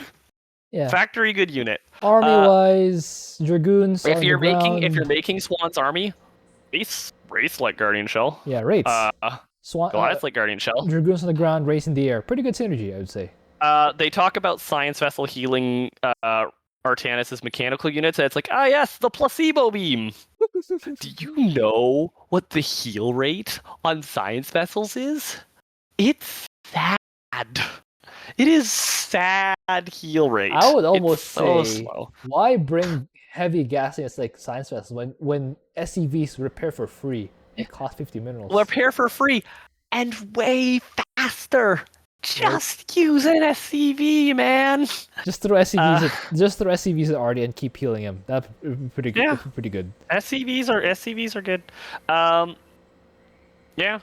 Yeah. Factory good unit. Army-wise, Dragoons If on you're the ground. making Swan's army, Wraith like Guardian Shell. Yeah, Wraiths. Goliath like Guardian Shell. Dragoons on the ground, Wraiths in the air. Pretty good synergy, I would say. They talk about Science Vessel healing Artanis' mechanical units, and it's like, ah yes, the placebo beam. Do you know what the heal rate on Science Vessels is? It's sad. It is sad heal rate. I would almost so say, slow. why bring heavy gas against like Science Vessels when SCVs repair for free? It costs 50 minerals. Repair for free and way faster. Just use an SCV, man. Just throw SCVs at Artie and keep healing him. That'd be pretty good. Yeah. Pretty good. SCVs are good. Yeah.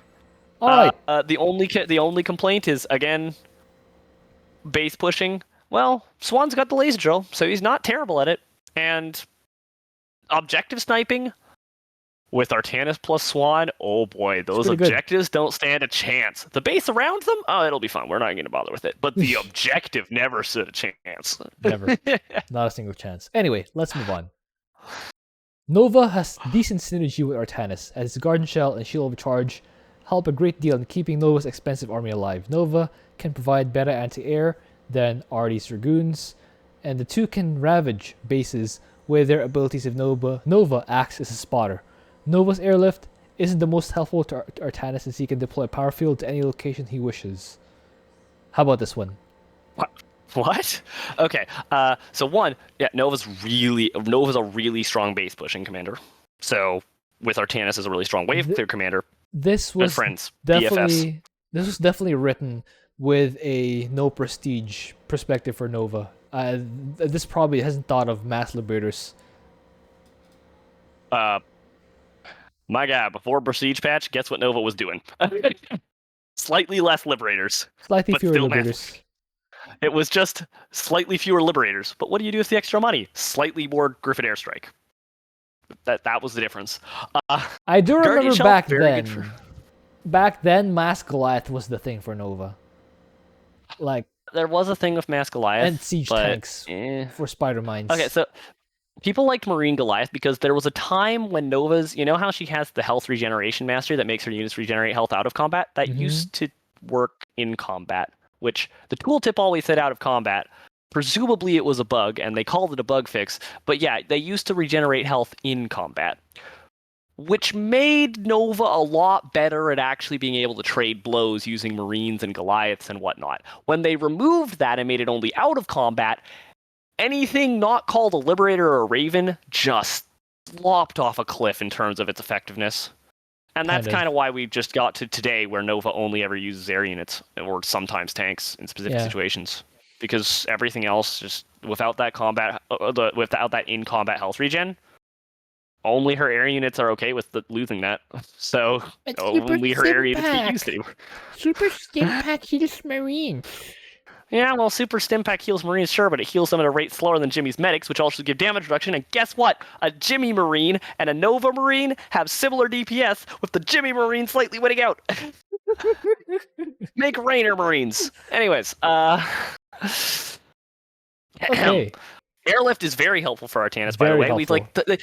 All right. The only complaint is, again, base pushing. Well, Swan's got the laser drill, so he's not terrible at it. And objective sniping with Artanis plus Swan, oh boy, those objectives don't stand a chance. The base around them, oh, it'll be fun. We're not going to bother with it. But the objective never stood a chance. Never. Not a single chance. Anyway, let's move on. Nova has decent synergy with Artanis, as Garden Shell and Shield of Charge help a great deal in keeping Nova's expensive army alive. Nova can provide better anti-air than Artie's Dragoons, and the two can ravage bases with their abilities if Nova acts as a spotter. Nova's airlift isn't the most helpful to Artanis, since he can deploy a power field to any location he wishes. How about this one? What? Okay. So one, yeah, Nova's a really strong base pushing commander. So with Artanis as a really strong wave clear commander, this was friends, definitely BFFs. This was definitely written with a no prestige perspective for Nova. This probably hasn't thought of mass liberators. My God, before Prestige patch, guess what Nova was doing? Slightly less liberators. Slightly but fewer still liberators. It was just slightly fewer liberators. But what do you do with the extra money? Slightly more Griffin Airstrike. That was the difference. I do remember Shell, back then. Back then, Mass Goliath was the thing for Nova. Like, there was a thing with Mass Goliath and siege tanks for spider mines. Okay, so people liked Marine Goliath because there was a time when Nova's, you know how she has the health regeneration mastery that makes her units regenerate health out of combat? That used to work in combat, which the tooltip always said out of combat. Presumably it was a bug, and they called it a bug fix. But yeah, they used to regenerate health in combat, which made Nova a lot better at actually being able to trade blows using Marines and Goliaths and whatnot. When they removed that and made it only out of combat, anything not called a Liberator or a Raven just lopped off a cliff in terms of its effectiveness. And that's kind of why we just got to today, where Nova only ever uses air units, or sometimes tanks in specific situations. Because everything else, just without that without that in-combat health regen, only her air units are okay with losing that. So only her air units get used to. Super Stimpack heals Marines. Yeah, well, Super Stimpack heals Marines, sure, but it heals them at a rate slower than Jimmy's medics, which also give damage reduction. And guess what? A Jimmy Marine and a Nova Marine have similar DPS, with the Jimmy Marine slightly winning out. Make Raynor Marines. Anyways, okay. Airlift is very helpful for Artanis, by the Very way. We've helpful.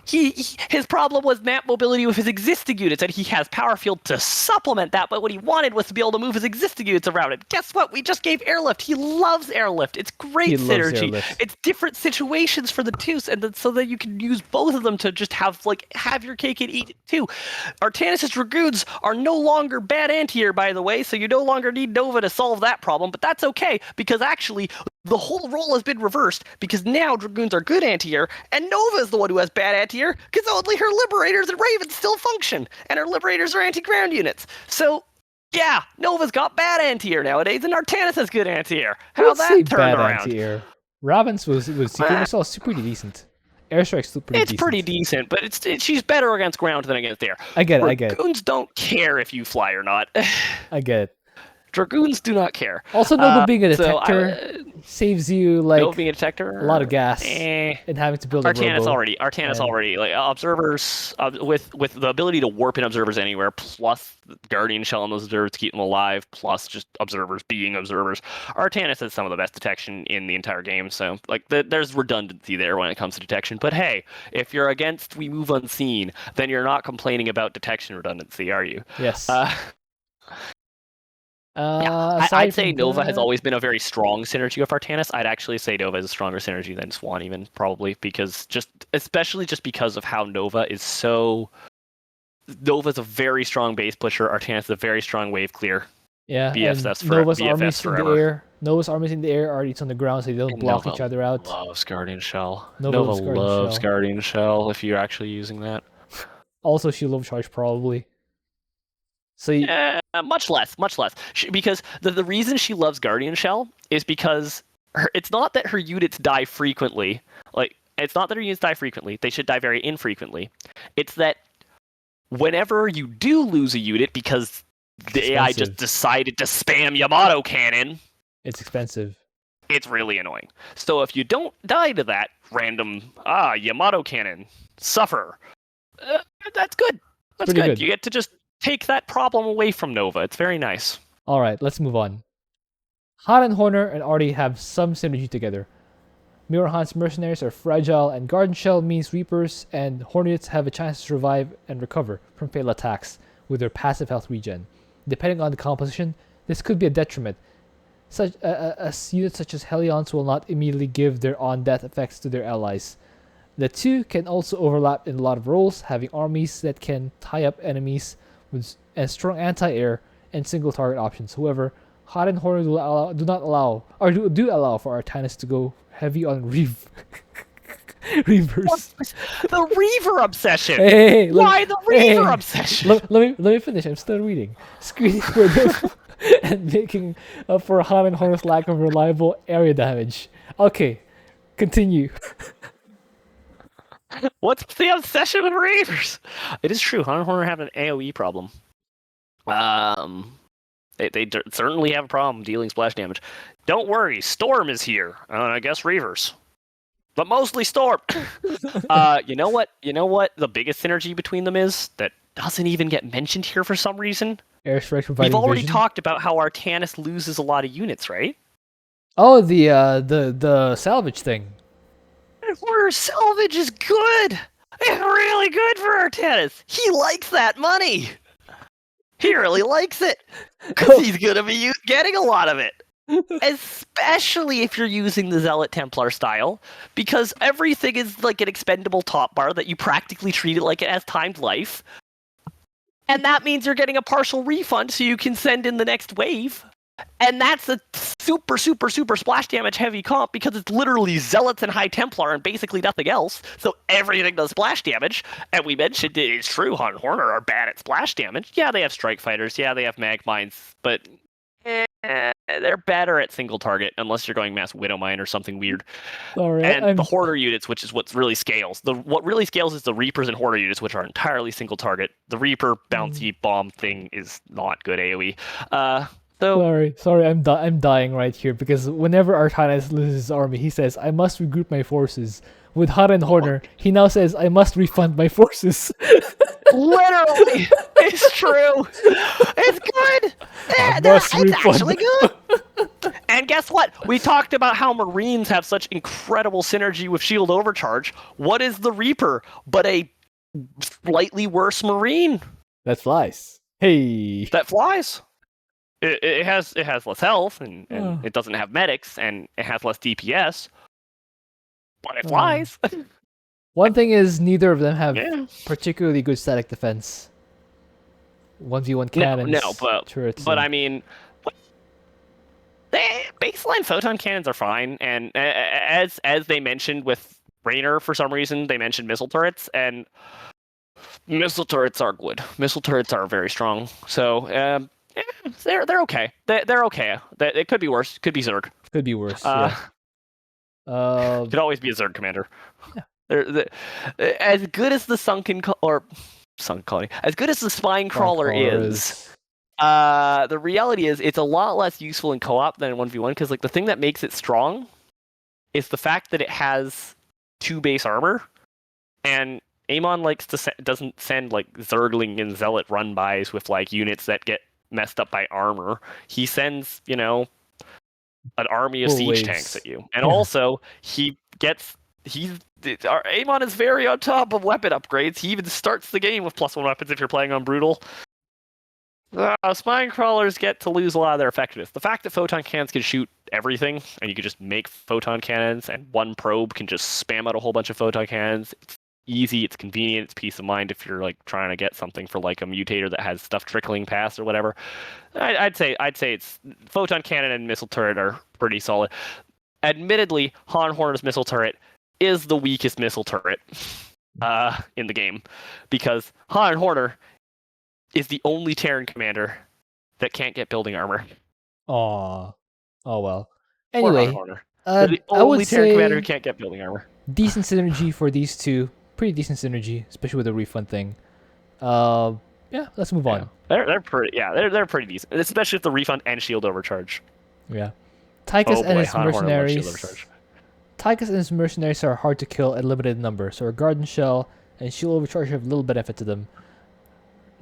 his problem was map mobility with his existing units, and he has Power Field to supplement that. But what he wanted was to be able to move his existing units around it. Guess what? We just gave Airlift. He loves Airlift. It's great He loves synergy. Airlift. It's different situations for the two, and so that you can use both of them to just have your cake and eat it too. Artanis' Dragoons are no longer bad anti-air, by the way, so you no longer need Nova to solve that problem. But that's okay because actually the whole role has been reversed because now Dragoons are good anti-air, and Nova is the one who has bad anti-air because only her Liberators and Ravens still function, and her Liberators are anti-ground units. So, yeah, Nova's got bad anti-air nowadays, and Artanis has good anti-air. How'd that turn bad around? Anti-air. Ravens was Secret Missile pretty decent. Airstrike's still pretty decent. It's pretty decent, but she's better against ground than against air. I get it. Dragoons don't care if you fly or not. I get it. Dragoons do not care. Also, Nova being a detector saves you Nova being a detector, a lot of gas and having to build Artanis a Artanis already like observers with the ability to warp in observers anywhere, plus Guardian Shell on those observers to keep them alive, plus just observers being observers. Artanis has some of the best detection in the entire game, so like there's redundancy there when it comes to detection. But hey, if you're against We Move Unseen, then you're not complaining about detection redundancy, are you? Yes. I'd say Nova has always been a very strong synergy of Artanis. I'd actually say Nova is a stronger synergy than Swan, even probably especially because of how Nova is so. Nova's a very strong base pusher. Artanis is a very strong wave clear. Yeah, BFS and Nova's BFS armies forever. in the air. Nova's armies in the air are each on the ground, so they don't block each other out. Loves Guardian Shell. Nova loves Guardian Shell if you're actually using that. Also, she'll overcharge probably. So much less, because the reason she loves Guardian Shell is because it's not that her units die frequently. It's not that her units die frequently. They should die very infrequently. It's that whenever you do lose a unit because the AI just decided to spam Yamato Cannon, it's expensive. It's really annoying. So if you don't die to that random Yamato Cannon, suffer. That's good. That's good. You get to just take that problem away from Nova. It's very nice. All right, let's move on. Han and Horner and Artie have some synergy together. Mirror Han's mercenaries are fragile, and Guardian Shell means Reapers and Hornets have a chance to survive and recover from failed attacks with their passive health regen. Depending on the composition, this could be a detriment. Units such as Helions will not immediately give their on-death effects to their allies. The two can also overlap in a lot of roles, having armies that can tie up enemies and strong anti-air and single target options. However, Han and Horner do allow for Artanis to go heavy on Reavers. The Reaver obsession. Why the Reaver obsession? Let me finish. I'm still reading. Screening for them and making up for Han and Horner's lack of reliable area damage. Okay, continue. What's the obsession with Reavers? It is true. Han and Horner have an AoE problem. They certainly have a problem dealing splash damage. Don't worry, Storm is here. I guess Reavers, but mostly Storm. You know what? The biggest synergy between them is that doesn't even get mentioned here for some reason. Airstrike providing We've already vision. talked about how Artanis loses a lot of units, right? Oh, the salvage thing. Where salvage is good. It's really good for Artanis. He likes that money. He really likes it because he's gonna be getting a lot of it. Especially if you're using the Zealot Templar style, because everything is like an expendable top bar that you practically treat it like it has timed life. And that means you're getting a partial refund so you can send in the next wave. And that's a super, super, super splash damage heavy comp because it's literally Zealots and High Templar and basically nothing else. So everything does splash damage. And we mentioned it's true, Han and Horner are bad at splash damage. Yeah, they have Strike Fighters. Yeah, they have Mag Mines. But they're better at single target unless you're going Mass Widow Mine or something weird. Right, the Hoarder units, which is what really scales. What really scales is the Reapers and Hoarder units, which are entirely single target. The Reaper bouncy bomb thing is not good AoE. Sorry, I'm dying right here because whenever Artanis loses his army, he says, "I must regroup my forces." With Han and Horner, he now says, "I must refund my forces." Literally, it's true. It's good. It's actually good. And guess what? We talked about how Marines have such incredible synergy with shield overcharge. What is the Reaper but a slightly worse Marine That flies. Hey. that flies? It has less health and Oh. it doesn't have medics and it has less DPS, but it flies. One thing is, neither of them have Yeah. particularly good static defense. 1v1 cannons, turrets. But I mean, baseline photon cannons are fine, and as they mentioned with Raynor, for some reason they mentioned missile turrets, and missile turrets are good. Missile turrets are very strong, so they're okay. They're okay. It could be worse. Could be Zerg. Could be worse. Yeah. Could always be a Zerg commander. Yeah. As good as the sunken colony, as good as the spine crawler is. The reality is it's a lot less useful in co-op than in 1v1 because like the thing that makes it strong is the fact that it has 2 base armor, and Amon doesn't send like Zergling and Zealot run-bys with like units that get messed up by armor. He sends, an army of siege tanks at you. And also Amon is very on top of weapon upgrades. He even starts the game with +1 weapons if you're playing on Brutal. Spine crawlers get to lose a lot of their effectiveness. The fact that photon cannons can shoot everything, and you can just make photon cannons, and one probe can just spam out a whole bunch of photon cannons. It's easy, it's convenient, it's peace of mind if you're like trying to get something for like a mutator that has stuff trickling past or whatever. I'd say it's photon cannon and missile turret are pretty solid. Admittedly, Han Horner's missile turret is the weakest missile turret in the game, because Han Horner is the only Terran commander that can't get building armor. Oh well. Anyway, the only Terran commander who can't get building armor. Decent synergy for these two. Pretty decent synergy, especially with the refund thing. Yeah, let's move on. They're pretty decent, especially with the refund and shield overcharge. Yeah. Tychus and his mercenaries. Tychus and his mercenaries are hard to kill at limited number, so a Garden Shell and shield overcharge have little benefit to them.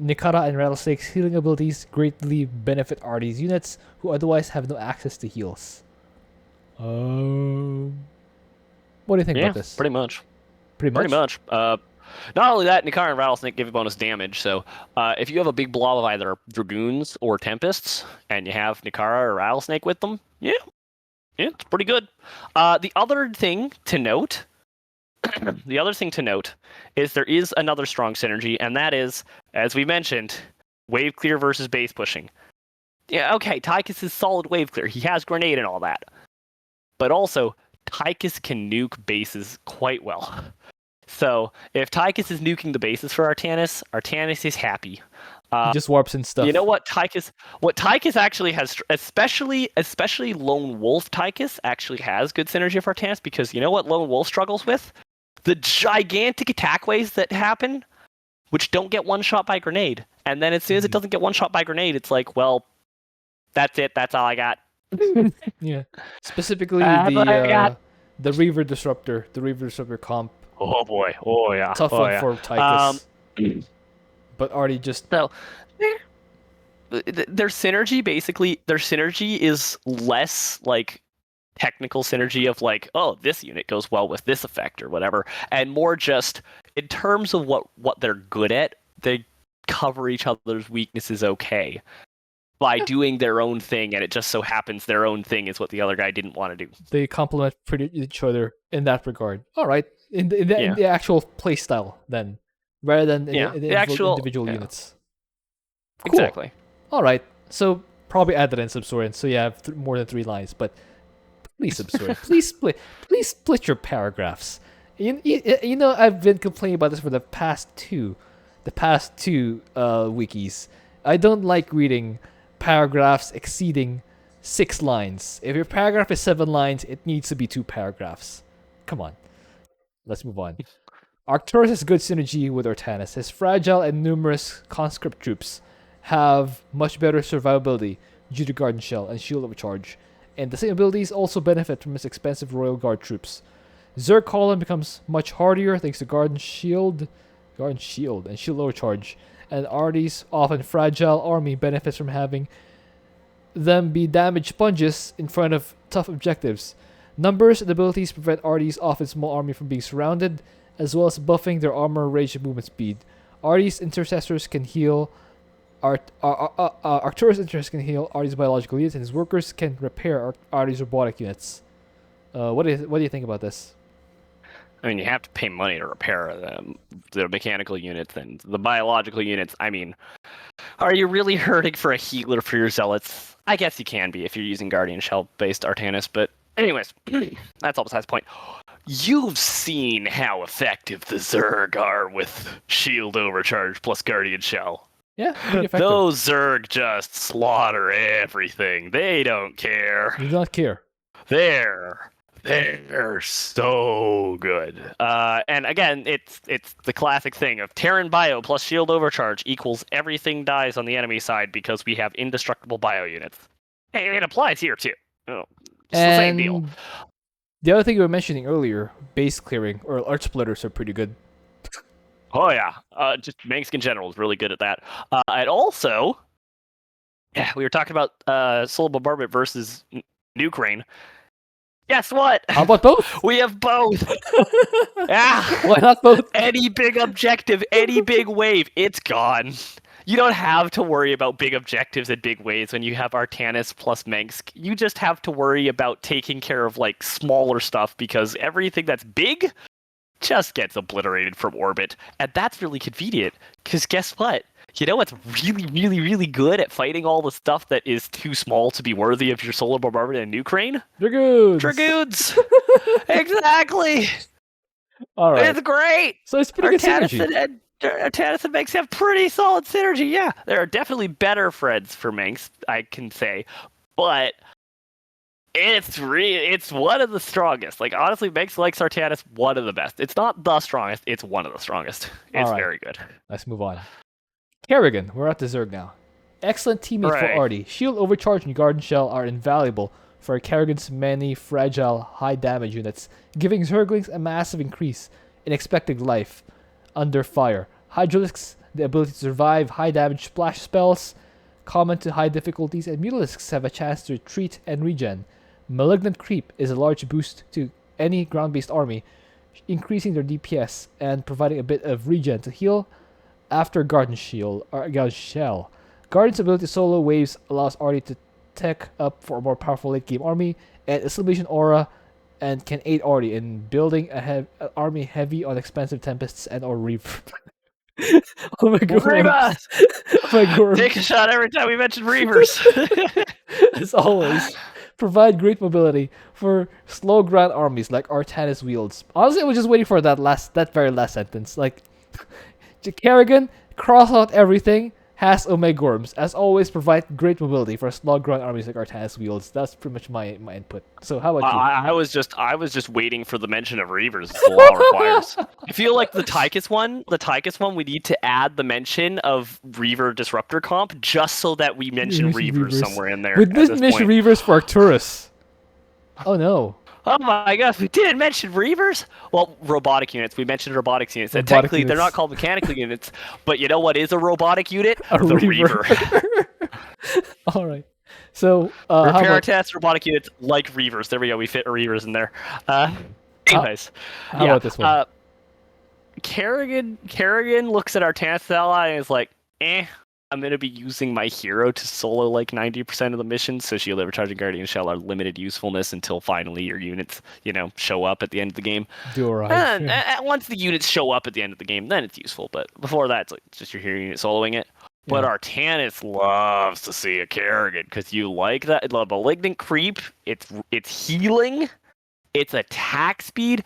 Nikara and Rattlesnake's healing abilities greatly benefit Artie's units, who otherwise have no access to heals. What do you think about this? Pretty much. Not only that, Nikara and Rattlesnake give you bonus damage, so if you have a big blob of either Dragoons or Tempests, and you have Nikara or Rattlesnake with them, it's pretty good. The other thing to note is there is another strong synergy, and that is, as we mentioned, wave clear versus base pushing. Yeah, okay, Tychus is solid wave clear. He has grenade and all that. But also, Tychus can nuke bases quite well. So, if Tychus is nuking the bases for Artanis, Artanis is happy. He just warps and stuff. You know what Tychus actually has, especially Lone Wolf Tychus actually has good synergy for Artanis, because you know what Lone Wolf struggles with? The gigantic attack waves that happen, which don't get one shot by grenade. And then as soon as it doesn't get one shot by grenade, it's like, well, that's it. That's all I got. Yeah. Specifically the Reaver Disruptor. The Reaver Disruptor comp. Oh boy. Oh yeah. Tough one for Tychus. But already just... So, their synergy is less like technical synergy of like, oh, this unit goes well with this effect or whatever, and more just in terms of what they're good at, they cover each other's weaknesses okay by doing their own thing, and it just so happens their own thing is what the other guy didn't want to do. They complement each other in that regard. All right, in the actual play style then, rather than in the actual individual units. Cool. Exactly. All right, so probably add that in Subsorin, so you have more than 3 lines, but please Subsorin, please split your paragraphs. You know, I've been complaining about this for the past two wikis. I don't like reading paragraphs exceeding 6 lines. If your paragraph is 7 lines, it needs to be 2 paragraphs. Come on. Let's move on. Arcturus has good synergy with Artanis. His fragile and numerous conscript troops have much better survivability due to Garden Shell and Shield Overcharge, and the same abilities also benefit from his expensive Royal Guard troops. Zerg Column becomes much hardier thanks to Garden Shield and Shield Overcharge, and Artie's often fragile army benefits from having them be damage sponges in front of tough objectives. Numbers and abilities prevent Artie's often small army from being surrounded, as well as buffing their armor, range, and movement speed. Artie's intercessors can heal. Arcturus intercessors can heal Artie's biological units, and his workers can repair Artie's robotic units. What do you think about this? I mean, you have to pay money to repair the mechanical units and the biological units. I mean, are you really hurting for a healer for your zealots? I guess you can be if you're using Guardian Shell-based Artanis, but anyways, that's all besides the point. You've seen how effective the Zerg are with Shield Overcharge plus Guardian Shell. Yeah, pretty effective. Those Zerg just slaughter everything. They don't care. They do not care. They're so good. And again, it's the classic thing of Terran Bio plus Shield Overcharge equals everything dies on the enemy side because we have indestructible bio units. Hey, it applies here too. Oh, it's the same deal. The other thing you were mentioning earlier, base clearing or arch splitters are pretty good. Oh yeah, just Mengsk in general is really good at that. And also, yeah, we were talking about Solar Bombardment versus Nuke Rain. Guess what? How about both? We have both. Yeah. Why not both? Any big objective, any big wave, it's gone. You don't have to worry about big objectives and big waves when you have Artanis plus Mengsk. You just have to worry about taking care of like smaller stuff because everything that's big just gets obliterated from orbit. And that's really convenient because guess what? You know what's really, really, really good at fighting all the stuff that is too small to be worthy of your Solar Bombardment and Nuke Rain? Dragoons! Dragoons! Exactly! Alright. It's great! So it's pretty good synergy. Artanis and Mengsk have pretty solid synergy, yeah. There are definitely better friends for Mengsk, I can say. But it's one of the strongest. Like, honestly, Mengsk likes Artanis one of the best. It's not the strongest, it's one of the strongest. It's very good. Let's move on. Kerrigan, we're at the Zerg now. Excellent teammate for Artie. Shield Overcharge and Garden Shell are invaluable for Kerrigan's many fragile, high damage units, giving Zerglings a massive increase in expected life under fire. Hydralisks, the ability to survive high damage splash spells, common to high difficulties, and Mutalisks have a chance to retreat and regen. Malignant Creep is a large boost to any ground-based army, increasing their DPS and providing a bit of regen to heal after Garden Shell. Guardian's ability to solo waves allows Artie to tech up for a more powerful late-game army, and Assimilation Aura and can aid Artie in building an army heavy on expensive Tempests and or Reaver. Oh my god. Oh my god. Take a shot every time we mention Reavers. As always, provide great mobility for slow ground armies like Artanis wields. Honestly, I was just waiting for that very last sentence. Like, Kerrigan, cross out everything, has Omegorms. As always, provide great mobility for slow ground armies like Artanis wields. That's pretty much my input. So how about you? I was just waiting for the mention of Reavers. The law requires. I feel like the Tychus one, we need to add the mention of Reaver Disruptor comp just so that we mention Reavers somewhere in there. We didn't mention Reavers for Arcturus. Oh no. Oh my gosh, we didn't mention Reavers? Well, robotic units. We mentioned robotics units. And technically, they're not called mechanical units. But you know what is a robotic unit? The Reaver. Alright. So, repair test robotic units like Reavers. There we go. We fit Reavers in there. Anyways. How about this one? Kerrigan looks at our Artanis ally and is like, I'm going to be using my hero to solo like 90% of the missions, so Shield Overcharge and Guardian Shell are limited usefulness until finally your units, show up at the end of the game. And once the units show up at the end of the game, then it's useful, but before that, it's just your hero unit soloing it. But Artanis loves to see a Kerrigan, because you like that. The Malignant Creep, it's healing, it's attack speed.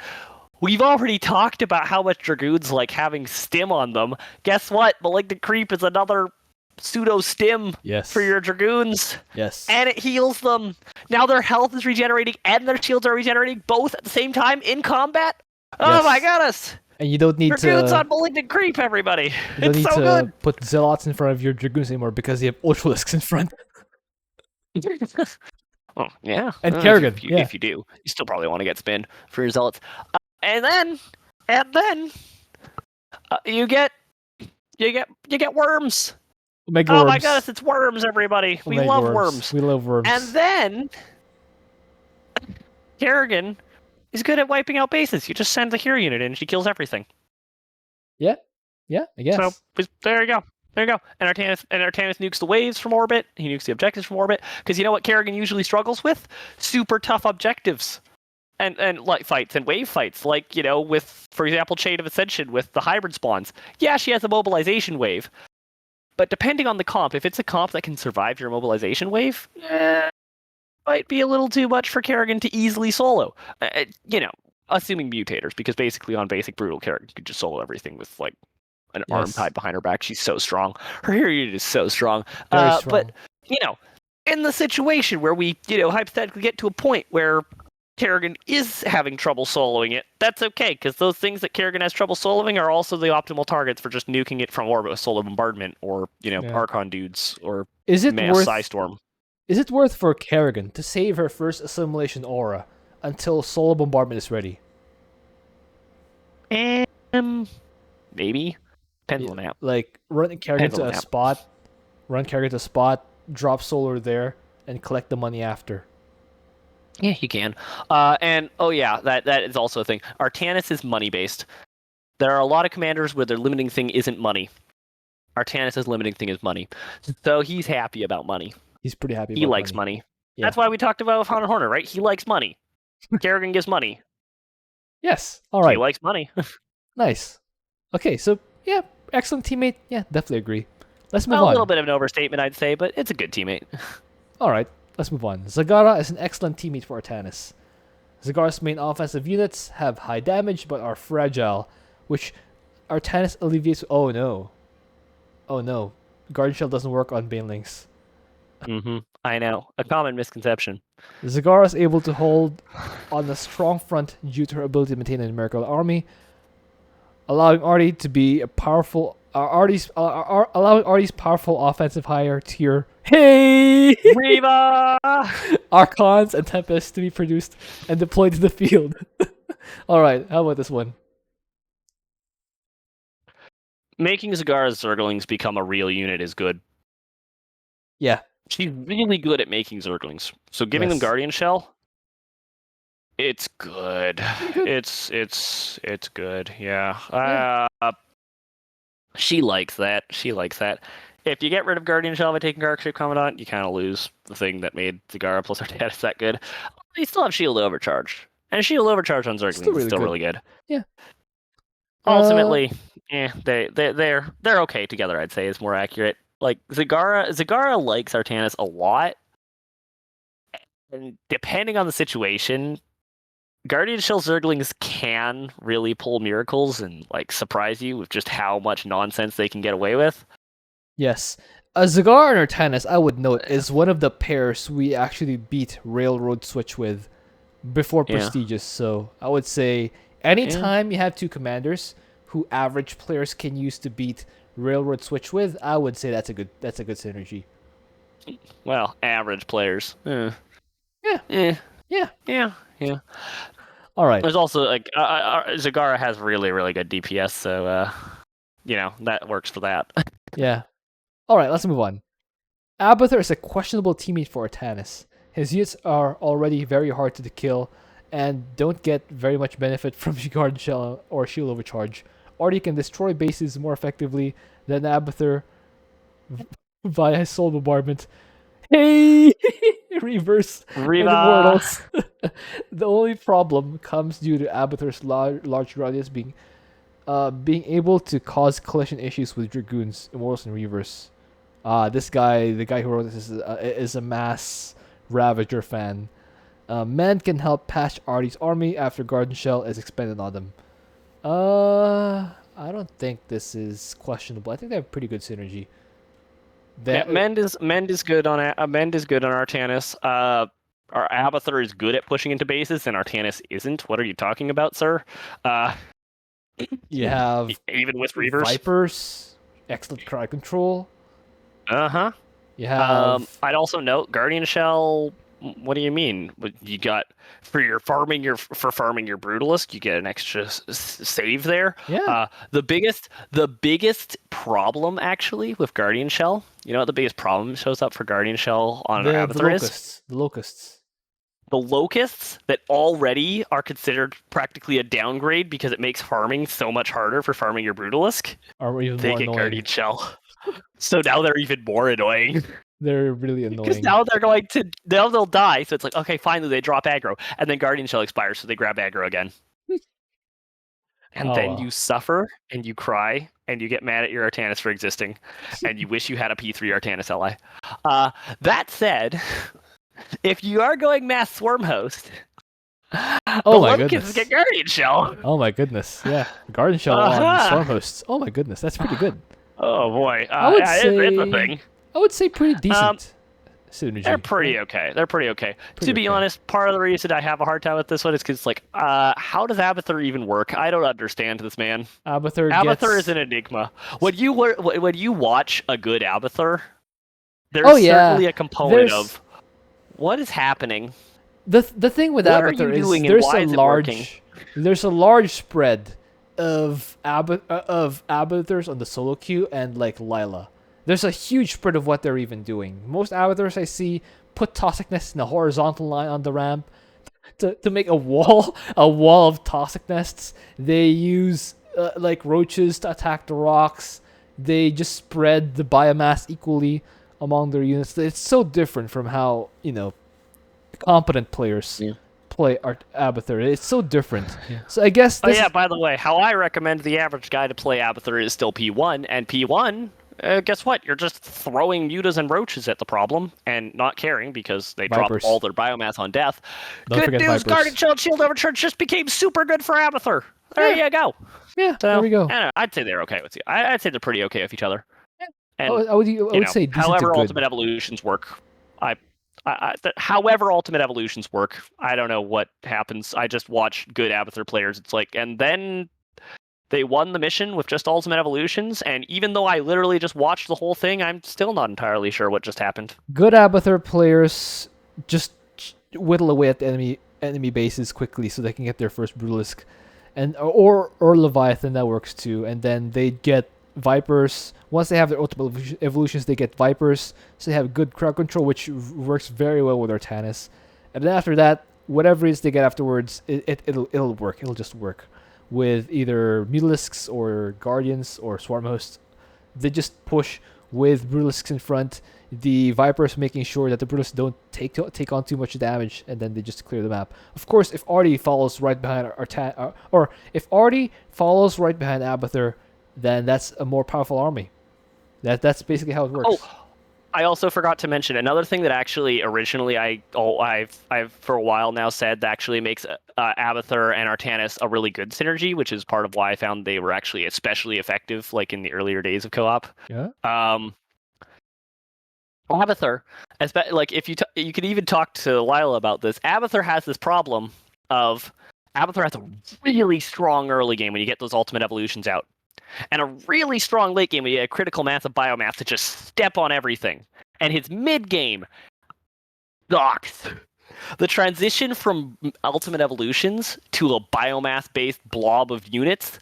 We've already talked about how much Dragoons like having stim on them. Guess what? Malignant Creep is another pseudo stim for your Dragoons. Yes. And it heals them. Now their health is regenerating and their shields are regenerating both at the same time in combat. Oh my goodness. And you don't need Dragoons on Malignant Creep, everybody. You don't it's need so to good. Put Zealots in front of your Dragoons anymore because you have Ultralisks in front. Oh, yeah. And Kerrigan. If you do, you still probably want to get spin for your Zealots. And then you get worms. Omega Oh my worms. goodness, it's worms, everybody. We Omega love worms. We love worms. And then Kerrigan is good at wiping out bases. You just send the hero unit in, and she kills everything. Yeah, I guess. So there you go. There you go. And Artanis nukes the waves from orbit. He nukes the objectives from orbit. Because you know what Kerrigan usually struggles with? Super tough objectives. And like fights and wave fights. Like, with, for example, Chain of Ascension with the hybrid spawns. Yeah, she has a mobilization wave. But depending on the comp, if it's a comp that can survive your mobilization wave, might be a little too much for Kerrigan to easily solo. Assuming mutators, because basically on basic brutal, Kerrigan could just solo everything with like an arm tied behind her back. She's so strong. Her hero unit is so strong. Very strong. But in the situation where we hypothetically get to a point where Kerrigan is having trouble soloing it, that's okay, because those things that Kerrigan has trouble soloing are also the optimal targets for just nuking it from orbit with solar bombardment or Archon dudes or mass Psystorm. Is it worth for Kerrigan to save her first assimilation aura until solar bombardment is ready? Maybe. Depends on that. Like run Kerrigan to a spot, drop solar there, and collect the money after. Yeah, you can. And that is also a thing. Artanis is money based. There are a lot of commanders where their limiting thing isn't money. Artanis' limiting thing is money. So he's happy about money. He's pretty happy. He likes money. Yeah. That's why we talked about with Hunter Horner, right? He likes money. Kerrigan gives money. Yes. All right. He likes money. Nice. Okay, so yeah, excellent teammate. Yeah, definitely agree. Let's move on. A little bit of an overstatement, I'd say, but it's a good teammate. All right, let's move on. Zagara is an excellent teammate for Artanis. Zagara's main offensive units have high damage but are fragile, which Artanis alleviates. Oh no. Guardian Shell doesn't work on Banelings. I know. A common misconception. Zagara is able to hold on a strong front due to her ability to maintain a numerical army, allowing Artie to be a powerful. Allowing Artie's powerful offensive higher tier. Hey! Reaver! Archons and Tempests to be produced and deployed to the field. All right, how about this one? Making Zagara's Zerglings become a real unit is good. Yeah. She's really good at making Zerglings. So giving them Guardian Shell, it's good. It's good. Yeah. She likes that. If you get rid of Guardian Shell by taking Arcship Commandant, you kind of lose the thing that made Zagara plus Artanis that good. You still have Shield Overcharge. And Shield Overcharge on Zerglings is still really good. Yeah. Ultimately, they're okay together, I'd say, is more accurate. Like, Zagara likes Artanis a lot. And depending on the situation, Guardian Shell Zerglings can really pull miracles and like surprise you with just how much nonsense they can get away with. Yes. Zagara and Artanis, I would note, is one of the pairs we actually beat Railroad Switch with before Prestigious. So I would say anytime you have two commanders who average players can use to beat Railroad Switch with, I would say that's a good synergy. Well, average players. Yeah. All right. There's also like Zagara has really, really good DPS, so that works for that. Yeah. All right, let's move on. Abathur is a questionable teammate for Artanis. His units are already very hard to kill and don't get very much benefit from Guardian Shell or Shield Overcharge. Artie can destroy bases more effectively than Abathur via his soul bombardment. Hey! Reverse Immortals. The only problem comes due to Abathur's large radius being able to cause collision issues with Dragoons, Immortals, and Reavers. This guy, the guy who wrote this, is a mass Ravager fan. Men can help patch Artie's army after Guardian Shell is expended on them. I don't think this is questionable. I think they have pretty good synergy. Mend is good on Artanis. Our Abathur is good at pushing into bases, and Artanis isn't. What are you talking about, sir? You have even with Reavers, Vipers, excellent crowd control. You have. I'd also note Guardian Shell What do you mean? You got for farming your Brutalisk, you get an extra save there. Yeah. The biggest problem actually with Guardian Shell, you know what the biggest problem shows up for Guardian Shell on our The Avatar is? locusts. The locusts. The locusts that already are considered practically a downgrade because it makes farming so much harder for farming your Brutalisk. Are even They more get annoying. Guardian Shell. So now they're even more annoying. They're really Because annoying. now they'll die. So it's like, okay, finally they drop aggro, and then Guardian Shell expires, so they grab aggro again. And Oh, then well. you suffer and you cry and you get mad at your Artanis for existing, and you wish you had a P3 Artanis ally. That said, if you are going mass Swarm Host, Oh the my Lumpkins goodness. get Guardian Shell. Oh my goodness. Yeah. Garden Shell on Storm Hosts. Oh my goodness. That's pretty good. Oh boy. I would it's a thing. I would say pretty decent. Synergy. They're pretty okay. They're pretty okay. Pretty To be okay. honest, part of the reason I have a hard time with this one is because, like, how does Abathur even work? I don't understand this man. Abathur Abathur gets... is an enigma. When you watch a good Abathur, there's Oh, yeah. certainly a component of what is happening. The thing with What are Abathur you is doing and why is it working? there's a large spread of Abathurs on the solo queue and like Lila. There's a huge spread of what they're even doing. Most Abathurs I see put Toxic Nests in a horizontal line on the ramp to make a wall of Toxic Nests. They use like roaches to attack the rocks. They just spread the biomass equally among their units. It's so different from how, competent players play Abathur. It's so different. So I guess Oh yeah, by the way, how I recommend the average guy to play Abathur is still P1, and P1, guess what? You're just throwing mutas and roaches at the problem and not caring because they Vipers. drop all their biomass on death. Don't Good forget news, Vipers. Guardian Shield Overcharge just became super good for Abathur. There you go. Yeah, So, there we go. I don't know, I'd say they're okay with you. I'd say they're pretty okay with each other. And, I would say decent to however good. Ultimate Evolutions work, however Ultimate Evolutions work, I don't know what happens. I just watch good Abathur players. It's like, and then they won the mission with just Ultimate Evolutions, and even though I literally just watched the whole thing, I'm still not entirely sure what just happened. Good Abathur players just whittle away at the enemy bases quickly so they can get their first Brutalisk, and or Leviathan, that works too. And then they get Vipers. Once they have their ultimate evolutions, they get Vipers, so they have good crowd control, which works very well with Artanis. And then after that, whatever it is they get afterwards, it'll work. It'll just work with either Mutalisks or Guardians or Swarm Hosts. They just push with Brutalisks in front. The Vipers making sure that the Brutalisks don't take on too much damage, and then they just clear the map. Of course, if Artie follows right behind or if Artie follows right behind Abathur, then that's a more powerful army. That's basically how it works. Oh, I also forgot to mention another thing that actually originally I've for a while now said that actually makes Abathur and Artanis a really good synergy, which is part of why I found they were actually especially effective, like in the earlier days of co-op. Yeah. Abathur, like if you could even talk to Lila about this. Abathur has this problem of Abathur has a really strong early game when you get those ultimate evolutions out, and a really strong late game when you get a critical mass of biomass to just step on everything. And his mid game sucks. The transition from ultimate evolutions to a biomass based blob of units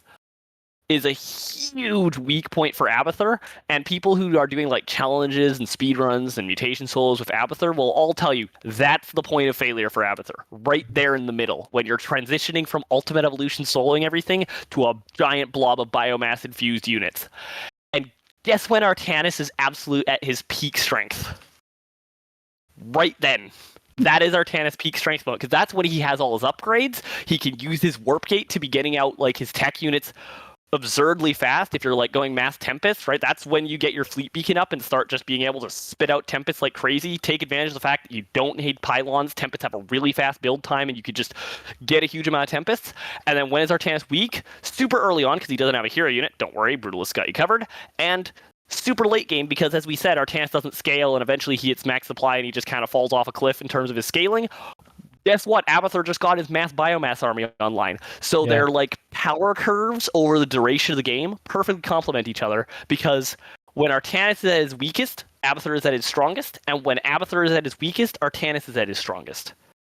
is a huge weak point for Abathur, and people who are doing like challenges and speedruns and mutation solos with Abathur will all tell you that's the point of failure for Abathur, right there in the middle, when you're transitioning from Ultimate Evolution soloing everything to a giant blob of biomass infused units. And guess when Artanis is absolute at his peak strength? Right then. That is Artanis' peak strength mode, because that's when he has all his upgrades. He can use his warp gate to be getting out like his tech units absurdly fast. If you're like going mass Tempest, right, that's when you get your fleet beacon up and start just being able to spit out Tempests like crazy. Take advantage of the fact that you don't need pylons. Tempests have a really fast build time, and you could just get a huge amount of Tempests. And then when is Artanis weak? Super early on, because he doesn't have a hero unit. Don't worry, Brutalist got you covered. And super late game, because as we said, Artanis doesn't scale, and eventually he hits max supply and he just kind of falls off a cliff in terms of his scaling. Guess what? Abathur just got his mass biomass army online. So their like power curves over the duration of the game perfectly complement each other, because when Artanis is at his weakest, Abathur is at his strongest, and when Abathur is at his weakest, Artanis is at his strongest.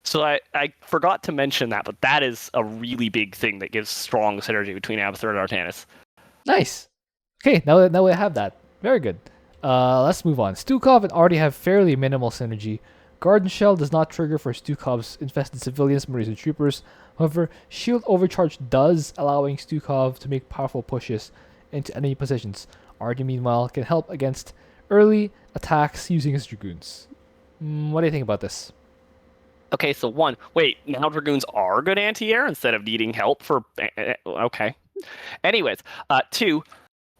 So I forgot to mention that, but that is a really big thing that gives strong synergy between Abathur and Artanis. Nice. Okay, now we have that. Very good. Let's move on. Stukov and Artie have fairly minimal synergy. Garden Shell does not trigger for Stukov's infested civilians, Marines, and troopers. However, Shield Overcharge does, allowing Stukov to make powerful pushes into enemy positions. Artie, meanwhile, can help against early attacks using his Dragoons. What do you think about this? Okay, so one, wait, now Dragoons are good anti-air instead of needing help for... Okay. Anyways, two,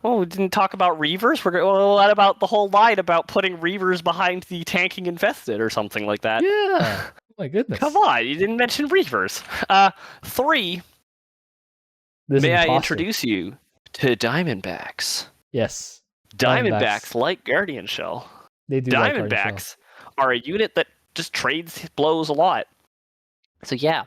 oh, we didn't talk about Reavers? What about the whole line about putting Reavers behind the tanking infested or something like that? Yeah. Oh my goodness. Come on, you didn't mention Reavers. Three, may I introduce you to Diamondbacks? Yes. Diamondbacks like Guardian Shell. They do. Diamondbacks are a unit that just trades blows a lot. So yeah,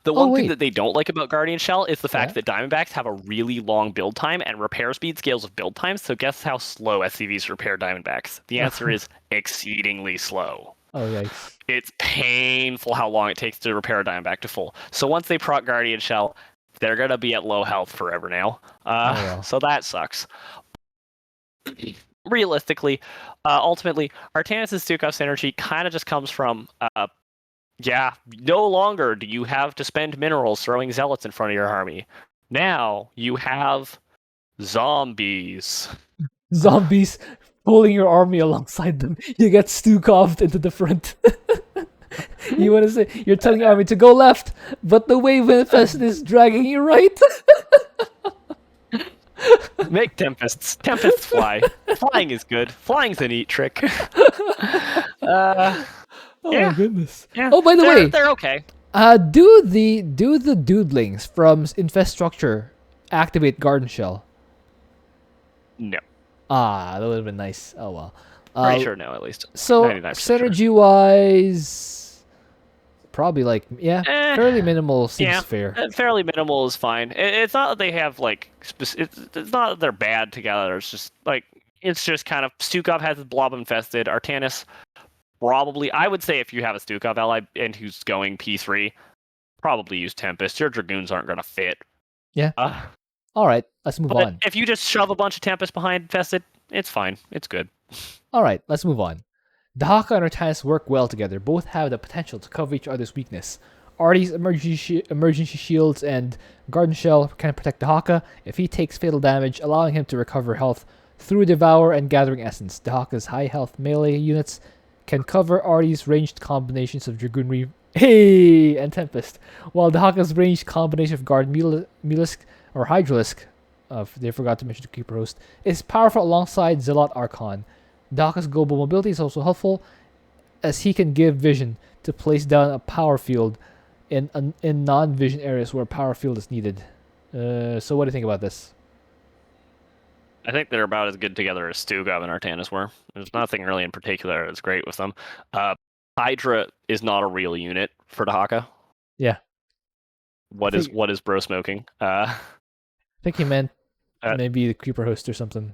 the one thing that they don't like about Guardian Shell is the fact that Diamondbacks have a really long build time and repair speed scales with build times. So guess how slow SCVs repair Diamondbacks? The answer is exceedingly slow. Oh yikes! It's painful how long it takes to repair a Diamondback to full. So once they proc Guardian Shell, they're gonna be at low health forever now. So that sucks. Realistically, ultimately, Artanis' Stukov synergy kind of just comes from, no longer do you have to spend minerals throwing zealots in front of your army. Now you have zombies. Zombies pulling your army alongside them. You get Stukov into the front. You want to say, you're telling your army to go left, but the wave infest is dragging you right. Make tempests. Tempests fly. Flying is good. Flying's a neat trick. Oh my goodness. Yeah. Oh, by the way, they're okay. Do the doodlings from Infrastructure activate Garden Shell? No. That would have been nice. Oh well. Pretty sure no, at least. So synergy wise, probably fairly minimal seems fair. Fairly minimal is fine. It's not that they have like it's not that they're bad together. It's just kind of Stukov has his blob infested. Artanis probably, I would say if you have a Stukov ally and who's going P3, probably use Tempest. Your Dragoons aren't going to fit. Yeah. All right, let's move on. If you just shove a bunch of Tempest behind infested, it's fine. It's good. All right, let's move on. Dahaka and Artanis work well together. Both have the potential to cover each other's weakness. Artie's emergency shields and Garden Shell can protect Dahaka if he takes fatal damage, allowing him to recover health through Devour and Gathering Essence. Dahaka's high health melee units can cover Artie's ranged combinations of Dragoon and Tempest, while Dahaka's ranged combination of Guard Melisk or Hydralisk, they forgot to mention the Keeper Host, is powerful alongside Zealot Archon. Dahaka's global mobility is also helpful, as he can give vision to place down a power field in non-vision areas where a power field is needed. So what do you think about this? I think they're about as good together as Stukov and Artanis were. There's nothing really in particular that's great with them. Hydra is not a real unit for Dahaka. Yeah. What is bro smoking? I think he meant maybe the Creeper Host or something.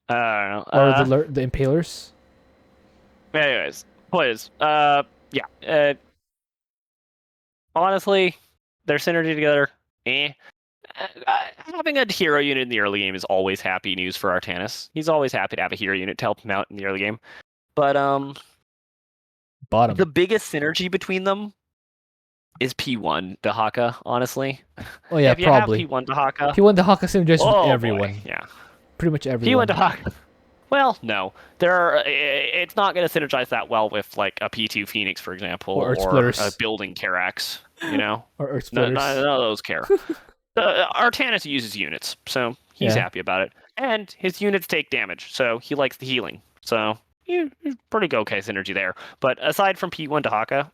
I don't know. Or the Impalers. Anyways, please. Honestly, their synergy together, having a hero unit in the early game is always happy news for Artanis. He's always happy to have a hero unit to help him out in the early game. But Bottom. The biggest synergy between them is P1 Dahaka, honestly. Oh yeah, if you probably. Have P1 Dahaka. P1 Dahaka synergizes with everyone. Boy, yeah. Pretty much everyone. P1 Dahaka. Well, no. It's not going to synergize that well with like a P2 Phoenix, for example, or a building Karax, you know? Or Earth Splitters. None of those care. Artanis uses units, so he's happy about it. And his units take damage, so he likes the healing. So he's pretty okay synergy there. But aside from P1 Dahaka,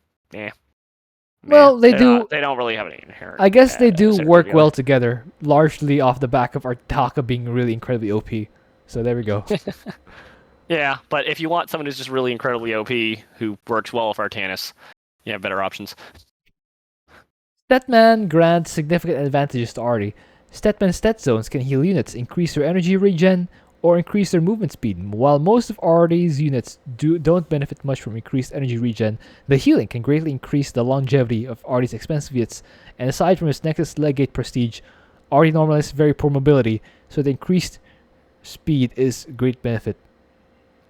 well, they don't really have any inherent. I guess they do work well together, largely off the back of Dahaka being really incredibly OP. So there we go. Yeah, but if you want someone who's just really incredibly OP, who works well with Artanis, you have better options. Stetman grants significant advantages to Artie. Stetman stat zones can heal units, increase their energy regen, or increase their movement speed. While most of Artie's units don't benefit much from increased energy regen, the healing can greatly increase the longevity of Artie's expensive units, and aside from his Nexus Legate prestige, Artie normally has very poor mobility, so the increased speed is a great benefit.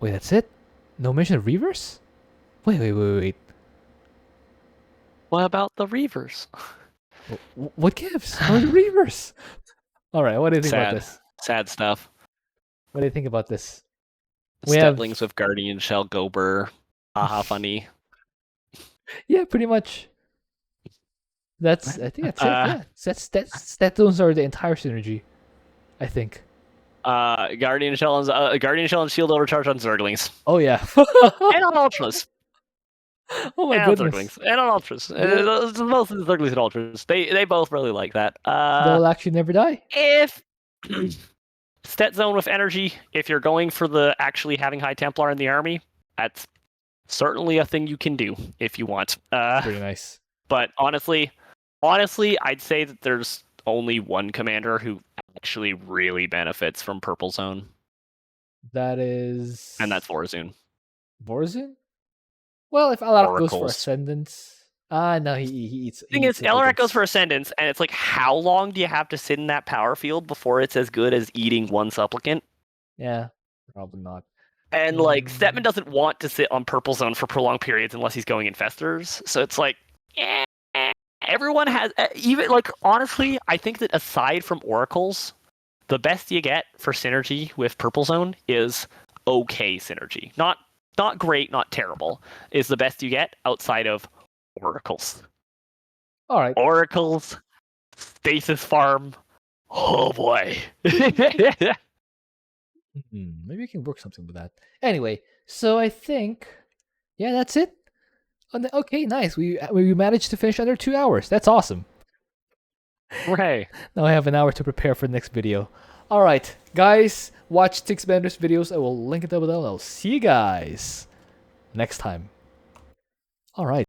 Wait, that's it? No mention of Reavers? Wait. What about the Reavers? What gives? Where are the Reavers? Alright, what do you think about this? Sad stuff. What do you think about this? We have... Stetlings with Guardian Shell Gober. Haha, funny. Yeah, pretty much. I think that's it. Yeah, those are the entire synergy, I think. Guardian Shell and Shield overcharge on Zerglings. Oh yeah. And on Ultras. Oh my and goodness. On Zerglings. And on Ultras. Both of the Zerglings and Ultras. They both really like that. They'll actually never die. If Stet Zone with energy, if you're going for the actually having High Templar in the army, that's certainly a thing you can do if you want. Pretty nice. But honestly, I'd say that there's only one commander who actually really benefits from Purple Zone. That is... And that's Vorazun. Vorazun? Well, if Alarak goes for Ascendance... no, he eats... The thing is, Alarak goes for Ascendance, and it's like, how long do you have to sit in that power field before it's as good as eating one Supplicant? Yeah, probably not. And, like, Stetman doesn't want to sit on Purple Zone for prolonged periods unless he's going Infestors, so it's like, everyone has... Even, like, honestly, I think that aside from Oracles, the best you get for synergy with Purple Zone is okay synergy. Not great, not terrible, is the best you get outside of Oracles. All right. Oracles, Stasis Farm. Oh boy. Maybe we can work something with that. Anyway, so I think, yeah, that's it. Okay, nice. We managed to finish under 2 hours. That's awesome. Hooray. Now I have an hour to prepare for the next video. All right, guys, watch Sticksbender's videos. I will link it down below. I'll see you guys next time. All right.